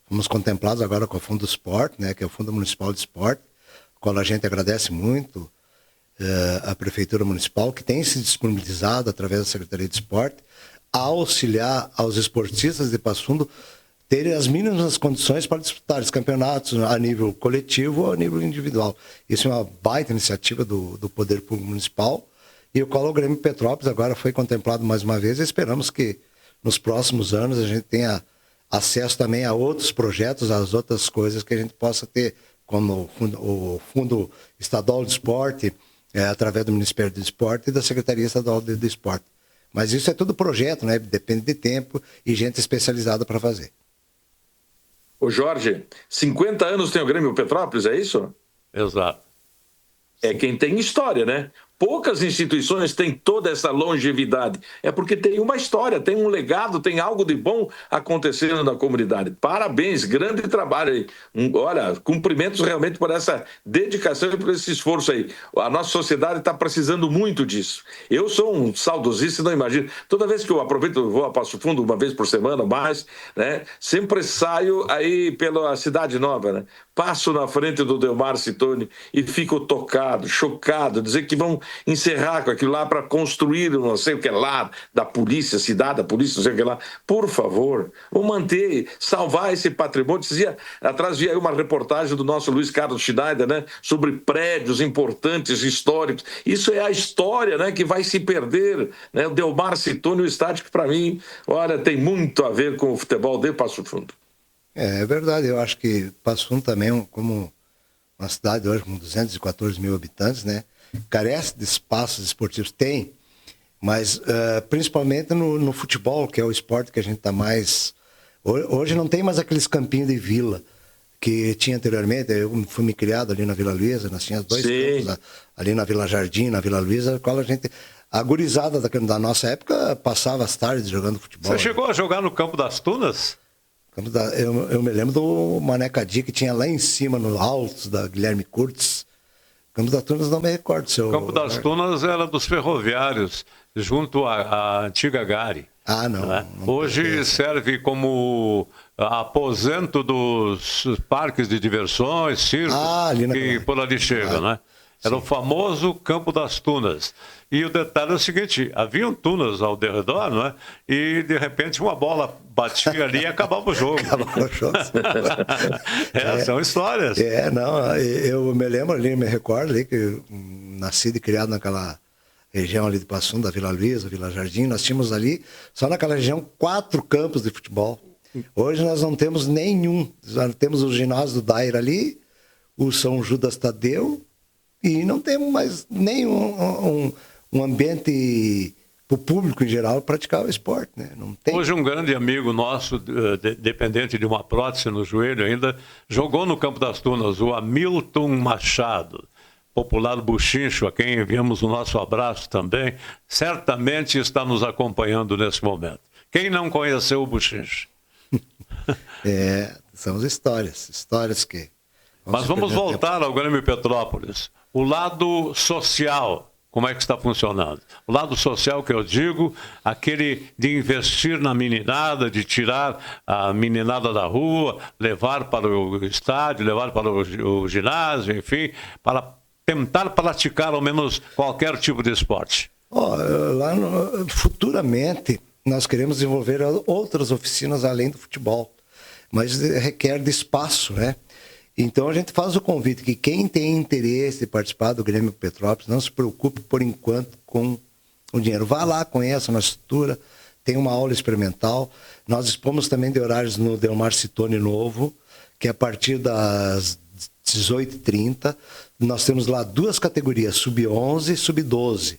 fomos contemplados agora com o Fundo do Esporte, né, que é o Fundo Municipal de Esporte, qual a gente agradece muito a Prefeitura Municipal, que tem se disponibilizado através da Secretaria de Esporte a auxiliar aos esportistas de Passo Fundo terem as mínimas condições para disputar os campeonatos a nível coletivo ou a nível individual. Isso é uma baita iniciativa do Poder Público Municipal, e o qual o Grêmio Petrópolis agora foi contemplado mais uma vez, e esperamos que nos próximos anos a gente tenha acesso também a outros projetos, às outras coisas que a gente possa ter, como o Fundo Estadual de Esporte, através do Ministério do Esporte e da Secretaria Estadual do Esporte. Mas isso é tudo projeto, né? Depende de tempo e gente especializada para fazer. Ô Jorge, 50 anos tem o Grêmio Petrópolis, é isso? Exato. É quem tem história, né? Poucas instituições têm toda essa longevidade. É porque tem uma história, tem um legado, tem algo de bom acontecendo na comunidade. Parabéns, grande trabalho aí. Olha, cumprimentos realmente por essa dedicação e por esse esforço aí. A nossa sociedade está precisando muito disso. Eu sou um saudosista, não imagino. Toda vez que eu aproveito, vou a Passo Fundo uma vez por semana, mais, né? Sempre saio aí pela Cidade Nova, né? Passo na frente do Delmar Cittoni e fico tocado, chocado, dizer que vão encerrar com aquilo lá para construir não sei o que lá, da polícia, cidade da polícia, não sei o que lá. Por favor, vamos manter, salvar esse patrimônio. Atrás via aí uma reportagem do nosso Luiz Carlos Schneider, né, sobre prédios importantes, históricos. Isso é a história, né, que vai se perder, né? O Delmar Cittoni, o estádio que para mim, olha, tem muito a ver com o futebol de Passo Fundo. É verdade, eu acho que Passo Fundo também, como uma cidade hoje com 214 mil habitantes, né, carece de espaços esportivos. Tem, mas principalmente no futebol, que é o esporte que a gente está mais... Hoje não tem mais aqueles campinhos de vila que tinha anteriormente. Eu fui me criado ali na Vila Luiza, nós tínhamos 2 campos, ali na Vila Jardim, na Vila Luiza, qual a gurizada da nossa época passava as tardes jogando futebol. Você chegou a jogar no Campo das Tunas? Eu me lembro do Manecadi, que tinha lá em cima, no alto da Guilherme Curtis. Campo das Tunas não me recordo. O Campo das Tunas era dos ferroviários, junto à antiga Gare. Ah, não. Né? Não hoje serve como aposento dos parques de diversões, circos, que por ali chega, né? Era o famoso Campo das Tunas. E o detalhe é o seguinte, haviam tunas ao redor, não é? E, de repente, uma bola batia ali e acabava o jogo. Acabava o jogo. São histórias. Eu me lembro ali, me recordo ali, que eu nascido e criado naquela região ali de Passo Fundo, da Vila Luiza, Vila Jardim. Nós tínhamos ali, só naquela região, 4 campos de futebol. Hoje nós não temos nenhum. Nós temos o ginásio do Daira ali, o São Judas Tadeu, e não temos mais nenhum um ambiente para o público em geral praticar o esporte, né? Não tem. Hoje um grande amigo nosso, dependente de uma prótese no joelho ainda, jogou no Campo das Tunas, o Hamilton Machado, popular Buchincho, a quem enviamos o nosso abraço também, certamente está nos acompanhando nesse momento. Quem não conheceu o Buchincho? São histórias que... Mas vamos voltar ao Grêmio Petrópolis. O lado social, como é que está funcionando? O lado social que eu digo, aquele de investir na meninada, de tirar a meninada da rua, levar para o estádio, levar para o ginásio, enfim, para tentar praticar ao menos qualquer tipo de esporte. Futuramente, nós queremos desenvolver outras oficinas além do futebol, mas requer de espaço, né? Então a gente faz o convite que quem tem interesse de participar do Grêmio Petrópolis não se preocupe por enquanto com o dinheiro. Vá lá, conheça a nossa estrutura, tem uma aula experimental. Nós dispomos também de horários no Delmar Cittoni novo, que é a partir das 18h30. Nós temos lá 2 categorias, sub-11 e sub-12.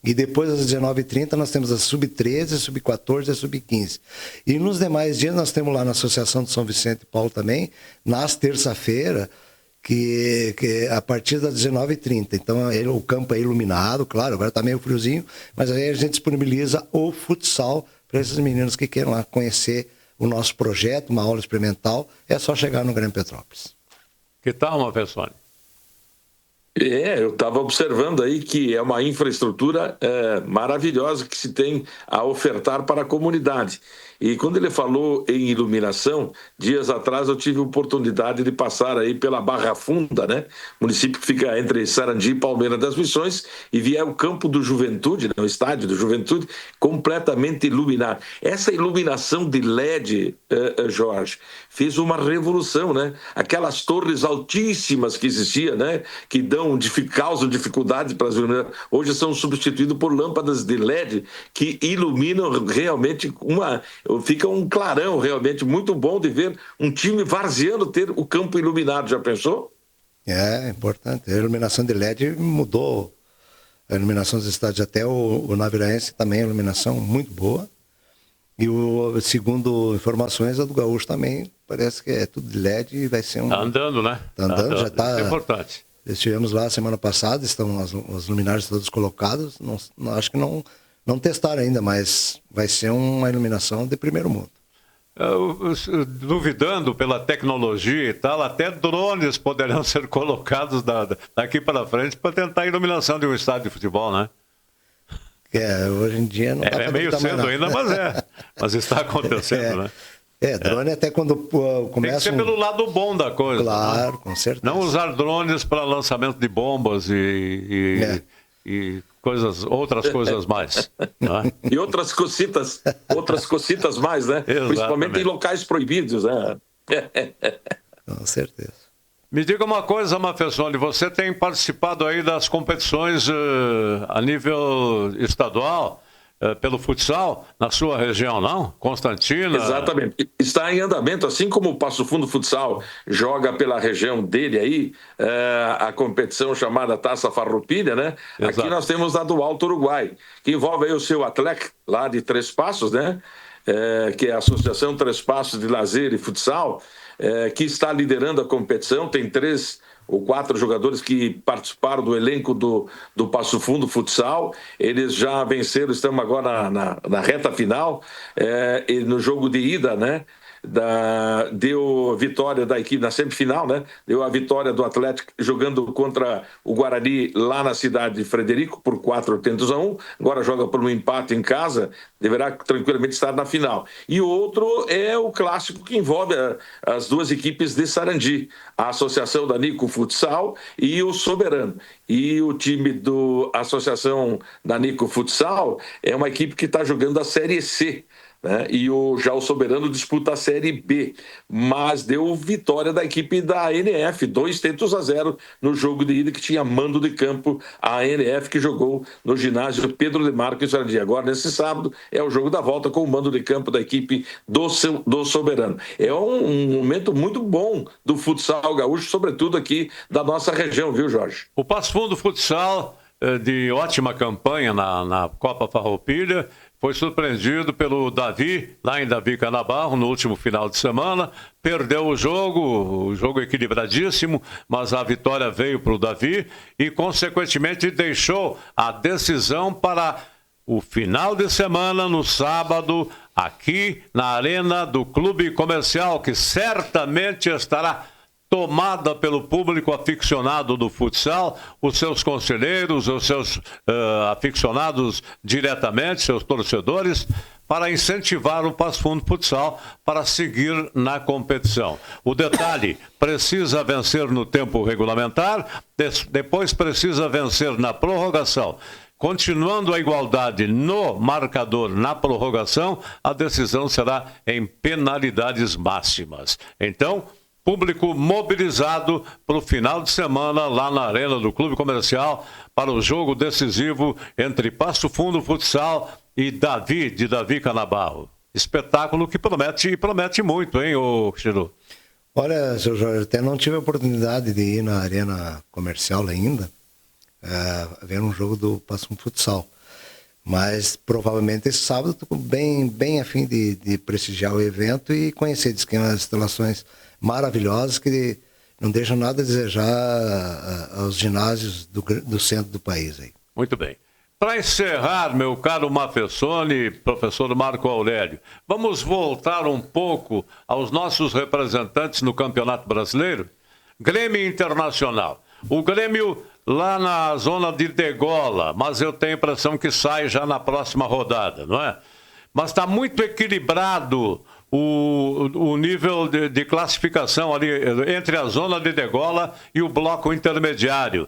E depois, às 19h30, nós temos a sub-13, a sub-14 e a sub-15. E nos demais dias, nós temos lá na Associação de São Vicente e Paulo também, nas terça-feira, que a partir das 19h30. Então, o campo é iluminado, claro, agora está meio friozinho, mas aí a gente disponibiliza o futsal para esses meninos que queiram lá conhecer o nosso projeto, uma aula experimental. É só chegar no Grêmio Petrópolis. Que tal, Mafessoni? Eu estava observando aí que é uma infraestrutura maravilhosa que se tem a ofertar para a comunidade. E quando ele falou em iluminação, dias atrás eu tive a oportunidade de passar aí pela Barra Funda, né? Município que fica entre Sarandi e Palmeira das Missões, e vi o campo do Juventude, né? O estádio do Juventude, completamente iluminado. Essa iluminação de LED, Jorge, fez uma revolução, né? Aquelas torres altíssimas que existiam, né? Que causam dificuldade para as iluminações, hoje são substituídas por lâmpadas de LED que iluminam realmente fica um clarão realmente muito bom de ver um time varziano ter o campo iluminado. Já pensou? É importante. A iluminação de LED mudou a iluminação dos estádios. Até o Naviraense também, a iluminação muito boa. E segundo informações, a do Gaúcho também parece que é tudo de LED e vai ser um... Tá andando, né? Tá andando, já tá... Isso é importante. Estivemos lá semana passada, estão as luminárias todas colocadas. Acho que não testaram ainda, mas vai ser uma iluminação de primeiro mundo. Duvidando pela tecnologia e tal, até drones poderão ser colocados daqui para frente para tentar a iluminação de um estádio de futebol, né? Hoje em dia não está É meio cedo ainda, mas está acontecendo, né? Drone até quando começa... Tem que ser pelo lado bom da coisa. Claro, né? com certeza. Não usar drones para lançamento de bombas e outras coisas mais. Né? E outras cocitas mais, né? Exatamente. Principalmente em locais proibidos, né? Com certeza. Me diga uma coisa, Mafessoni, você tem participado aí das competições a nível estadual, pelo futsal, na sua região, não? Constantina? Exatamente. Está em andamento, assim como o Passo Fundo Futsal joga pela região dele aí, a competição chamada Taça Farroupilha, né? Exato. Aqui nós temos a do Alto Uruguai, que envolve aí o seu Atlético, lá de Três Passos, né? Que é a Associação Três Passos de Lazer e Futsal, que está liderando a competição. Tem 3 ou 4 jogadores que participaram do elenco do Passo Fundo Futsal. Eles já venceram, estamos agora na reta final, e no jogo de ida, né? Deu vitória da equipe na semifinal, né? Deu a vitória do Atlético jogando contra o Guarani lá na cidade de Frederico por 4-1. Agora joga por um empate em casa, deverá tranquilamente estar na final. E o outro é o clássico que envolve as duas equipes de Sarandi, a Associação da Nico Futsal e o Soberano. E o time da Associação da Nico Futsal é uma equipe que está jogando a Série C, né? E já o Soberano disputa a Série B, mas deu vitória da equipe da ANF, 2-0 no jogo de ida, que tinha mando de campo a ANF, que jogou no ginásio Pedro de Marques. Agora, nesse sábado, é o jogo da volta com o mando de campo da equipe do Soberano. É um momento muito bom do futsal gaúcho, sobretudo aqui da nossa região, viu, Jorge? O Passo Fundo Futsal, de ótima campanha na Copa Farroupilha, foi surpreendido pelo Davi, lá em Davi Canabarro, no último final de semana. Perdeu o jogo equilibradíssimo, mas a vitória veio para o Davi e, consequentemente, deixou a decisão para o final de semana, no sábado, aqui na Arena do Clube Comercial, que certamente estará tomada pelo público aficionado do futsal, os seus conselheiros, os seus aficionados diretamente, seus torcedores, para incentivar o Passo Fundo Futsal para seguir na competição. O detalhe, precisa vencer no tempo regulamentar, depois precisa vencer na prorrogação. Continuando a igualdade no marcador na prorrogação, a decisão será em penalidades máximas. Então, público mobilizado para o final de semana lá na Arena do Clube Comercial para o jogo decisivo entre Passo Fundo Futsal e Davi Canabarro. Espetáculo que promete muito, hein, Chiru? Olha, seu Jorge, até não tive a oportunidade de ir na Arena Comercial ainda, ver um jogo do Passo Fundo Futsal. Mas provavelmente esse sábado estou bem a fim de prestigiar o evento e conhecer. Diz que tem umas instalações maravilhosas que não deixam nada a desejar aos ginásios do centro do país aí. Muito bem. Para encerrar, meu caro Mafessoni, professor Marco Aurélio, vamos voltar um pouco aos nossos representantes no Campeonato Brasileiro? Grêmio Internacional. O Grêmio lá na zona de degola, mas eu tenho a impressão que sai já na próxima rodada, não é? mas está muito equilibrado o nível de classificação ali entre a zona de degola e o bloco intermediário.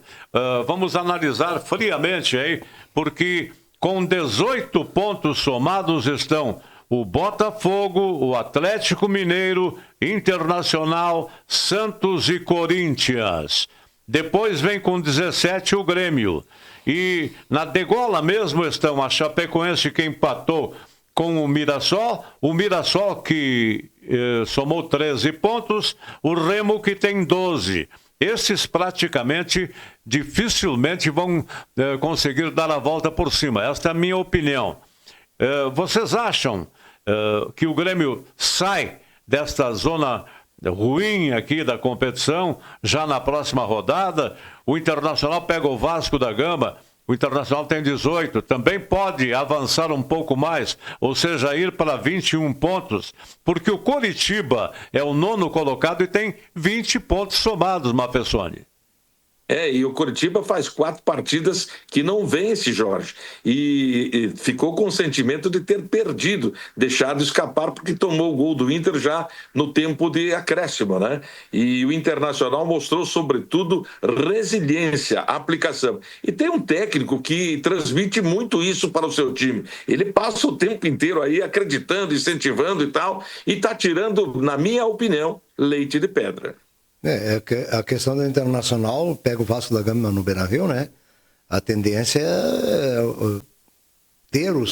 Vamos analisar friamente aí, porque com 18 pontos somados estão o Botafogo, o Atlético Mineiro, Internacional, Santos e Corinthians. Depois vem com 17 o Grêmio. E na degola mesmo estão a Chapecoense, que empatou com o Mirassol que somou 13 pontos, o Remo que tem 12. Esses praticamente dificilmente vão conseguir dar a volta por cima. Esta é a minha opinião. Vocês acham que o Grêmio sai desta zona ruim aqui da competição já na próxima rodada? O Internacional pega o Vasco da Gama. O Internacional tem 18, também pode avançar um pouco mais, ou seja, ir para 21 pontos, porque o Coritiba é o 9º colocado e tem 20 pontos somados, Mafessoni. E o Coritiba faz 4 partidas que não vence, Jorge. E ficou com o sentimento de ter perdido, deixado escapar, porque tomou o gol do Inter já no tempo de acréscimo, né? E o Internacional mostrou, sobretudo, resiliência, aplicação. E tem um técnico que transmite muito isso para o seu time. Ele passa o tempo inteiro aí acreditando, incentivando e tal, e está tirando, na minha opinião, leite de pedra. A questão do Internacional, pega o Vasco da Gama no Beira-Rio, né? A tendência é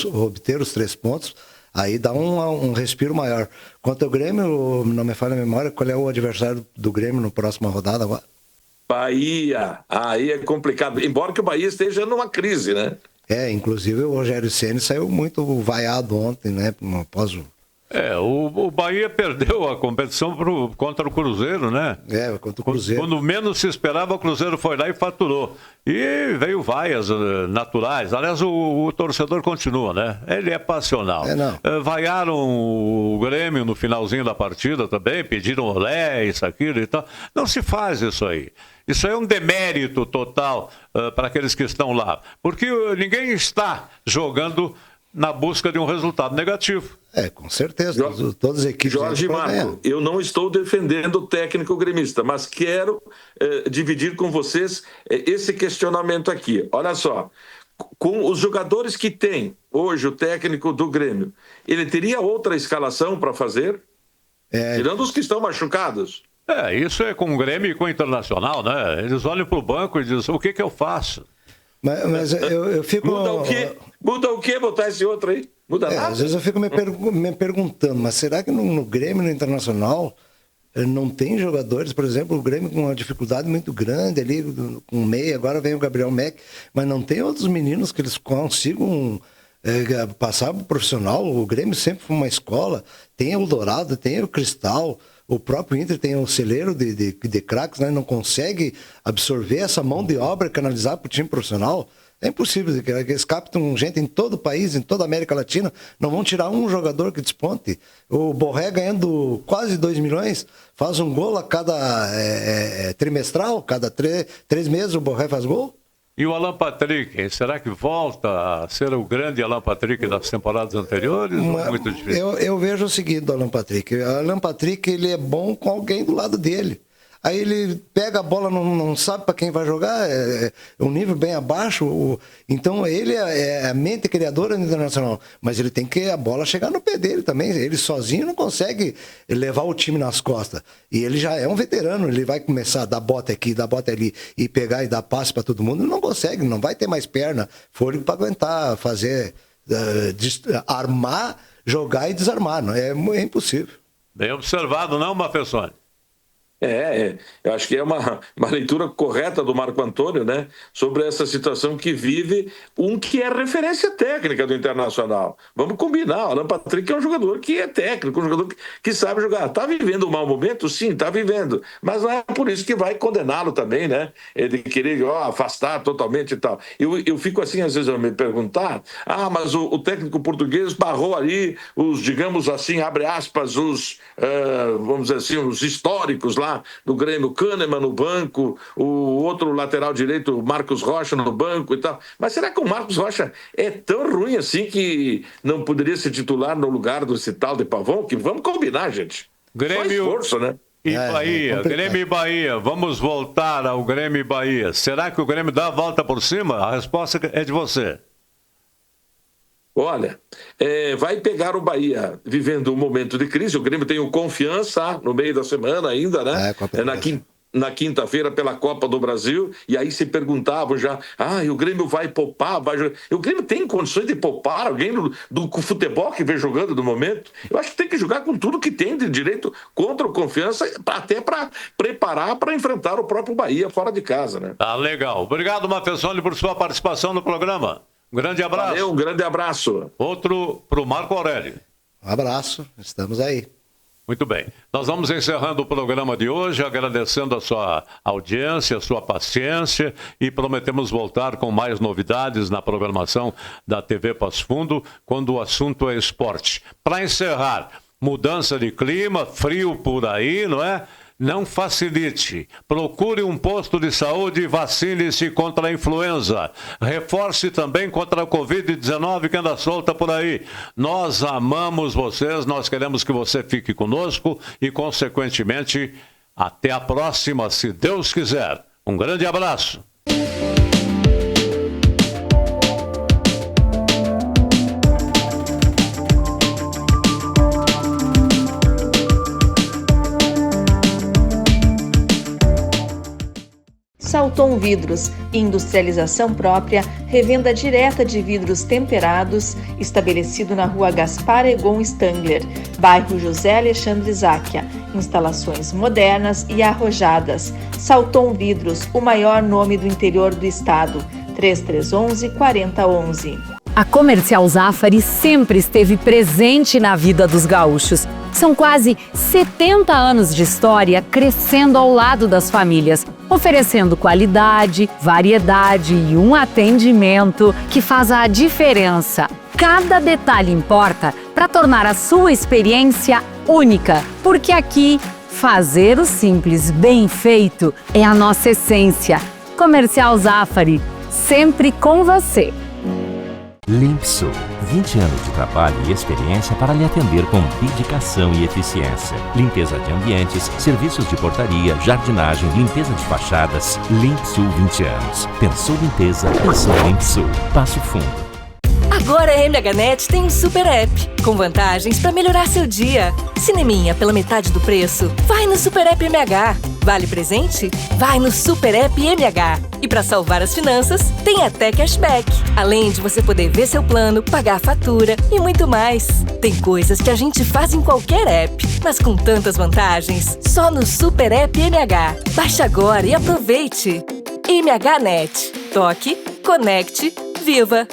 obter os 3 pontos, aí dá um respiro maior. Quanto ao Grêmio, não me falha a memória, qual é o adversário do Grêmio na próxima rodada agora? Bahia, aí é complicado, embora que o Bahia esteja numa crise, né? Inclusive o Rogério Ceni saiu muito vaiado ontem, né? Após o Bahia perdeu a competição contra o Cruzeiro, né? Contra o Cruzeiro. Quando menos se esperava, o Cruzeiro foi lá e faturou. E veio vaias naturais. Aliás, o torcedor continua, né? Ele é passional. Vaiaram o Grêmio no finalzinho da partida também, pediram olé, isso, aquilo e tal. Não se faz isso aí. Isso aí é um demérito total para aqueles que estão lá. Porque ninguém está jogando na busca de um resultado negativo. Com certeza. Todas as equipes... Jorge Marco, eu não estou defendendo o técnico gremista, mas quero dividir com vocês esse questionamento aqui. Olha só, com os jogadores que tem hoje o técnico do Grêmio, ele teria outra escalação para fazer? Tirando os que estão machucados. Isso é com o Grêmio e com o Internacional, né? Eles olham para o banco e dizem, o que eu faço? Mas eu fico... Muda o quê? Botar esse outro aí? Muda nada? Às vezes eu fico me perguntando, mas será que no Grêmio, no Internacional, não tem jogadores, por exemplo, o Grêmio com uma dificuldade muito grande ali, com o meia, agora vem o Gabriel Mack, mas não tem outros meninos que eles consigam passar para o profissional? O Grêmio sempre foi uma escola, tem o Dourado, tem o Cristal, o próprio Inter tem um celeiro de craques, né? Não consegue absorver essa mão de obra, canalizar para o time profissional. É impossível, eles captam gente em todo o país, em toda a América Latina, não vão tirar um jogador que desponte. O Borré ganhando quase 2 milhões, faz um gol a cada trimestral, cada 3 meses o Borré faz gol. E o Alan Patrick, será que volta a ser o grande Alan Patrick das temporadas anteriores? Ou é muito difícil? Eu vejo o seguinte do Alan Patrick. O Alan Patrick, ele é bom com alguém do lado dele. Aí ele pega a bola, não sabe para quem vai jogar, é um nível bem abaixo. Então ele é a mente criadora do Internacional, mas ele tem que a bola chegar no pé dele também. Ele sozinho não consegue levar o time nas costas. E ele já é um veterano, ele vai começar a dar bote aqui, dar bote ali e pegar e dar passe para todo mundo. Ele não consegue, não vai ter mais perna, fôlego para aguentar, fazer, armar, jogar e desarmar. Não é impossível. Bem observado, não, Mafessoni? Eu acho que é uma leitura correta do Marco Antônio, né, sobre essa situação que vive que é referência técnica do Internacional. Vamos combinar, o Alan Patrick é um jogador que é técnico, um jogador que sabe jogar. Está vivendo um mau momento? Sim, está vivendo. Mas não é por isso que vai condená-lo também, né? Ele querer afastar totalmente e tal. Eu fico assim, às vezes, eu me perguntar, mas o técnico português barrou ali digamos assim, abre aspas, vamos dizer assim, os históricos lá lá do Grêmio, Kahneman no banco, o outro lateral direito, Marcos Rocha no banco e tal. Mas será que o Marcos Rocha é tão ruim assim que não poderia ser titular no lugar desse tal de Pavão? Que vamos combinar, gente. Grêmio... Só esforço, né? E Bahia, Grêmio e Bahia, vamos voltar ao Grêmio e Bahia. Será que o Grêmio dá a volta por cima? A resposta é de você. Olha, vai pegar o Bahia vivendo um momento de crise. O Grêmio tem o Confiança no meio da semana ainda, né? Na quinta-feira pela Copa do Brasil, e aí se perguntavam já, o Grêmio vai poupar, o Grêmio tem condições de poupar alguém do futebol que vem jogando no momento? Eu acho que tem que jogar com tudo que tem de direito contra o Confiança, até para preparar para enfrentar o próprio Bahia fora de casa, né? Legal. Obrigado, Maffesoli, por sua participação no programa. Um grande abraço. Valeu, um grande abraço. Outro para o Marco Aurélio. Um abraço, estamos aí. Muito bem. Nós vamos encerrando o programa de hoje, agradecendo a sua audiência, a sua paciência, e prometemos voltar com mais novidades na programação da TV Passo Fundo, quando o assunto é esporte. Para encerrar, mudança de clima, frio por aí, não é? Não facilite. Procure um posto de saúde e vacine-se contra a influenza. Reforce também contra a Covid-19 que anda solta por aí. Nós amamos vocês, nós queremos que você fique conosco e, consequentemente, até a próxima, se Deus quiser. Um grande abraço. Salton Vidros, industrialização própria, revenda direta de vidros temperados, estabelecido na rua Gaspar Egon Stangler, bairro José Alexandre Záquia. Instalações modernas e arrojadas. Salton Vidros, o maior nome do interior do estado. 3311-4011. A Comercial Zafari sempre esteve presente na vida dos gaúchos. São quase 70 anos de história crescendo ao lado das famílias, oferecendo qualidade, variedade e um atendimento que faz a diferença. Cada detalhe importa para tornar a sua experiência única, porque aqui, fazer o simples bem feito é a nossa essência. Comercial Zafari, sempre com você. Limpsul, 20 anos de trabalho e experiência para lhe atender com dedicação e eficiência. Limpeza de ambientes, serviços de portaria, jardinagem, limpeza de fachadas. Limpsul 20 anos. Pensou limpeza, pensou Limpsul. Passo Fundo. Agora a MHNet tem um super app, com vantagens para melhorar seu dia. Cineminha pela metade do preço? Vai no Super App MH. Vale presente? Vai no Super App MH. E para salvar as finanças, tem até cashback. Além de você poder ver seu plano, pagar a fatura e muito mais. Tem coisas que a gente faz em qualquer app, mas com tantas vantagens, só no Super App MH. Baixe agora e aproveite. MHNet. Toque, conecte, viva!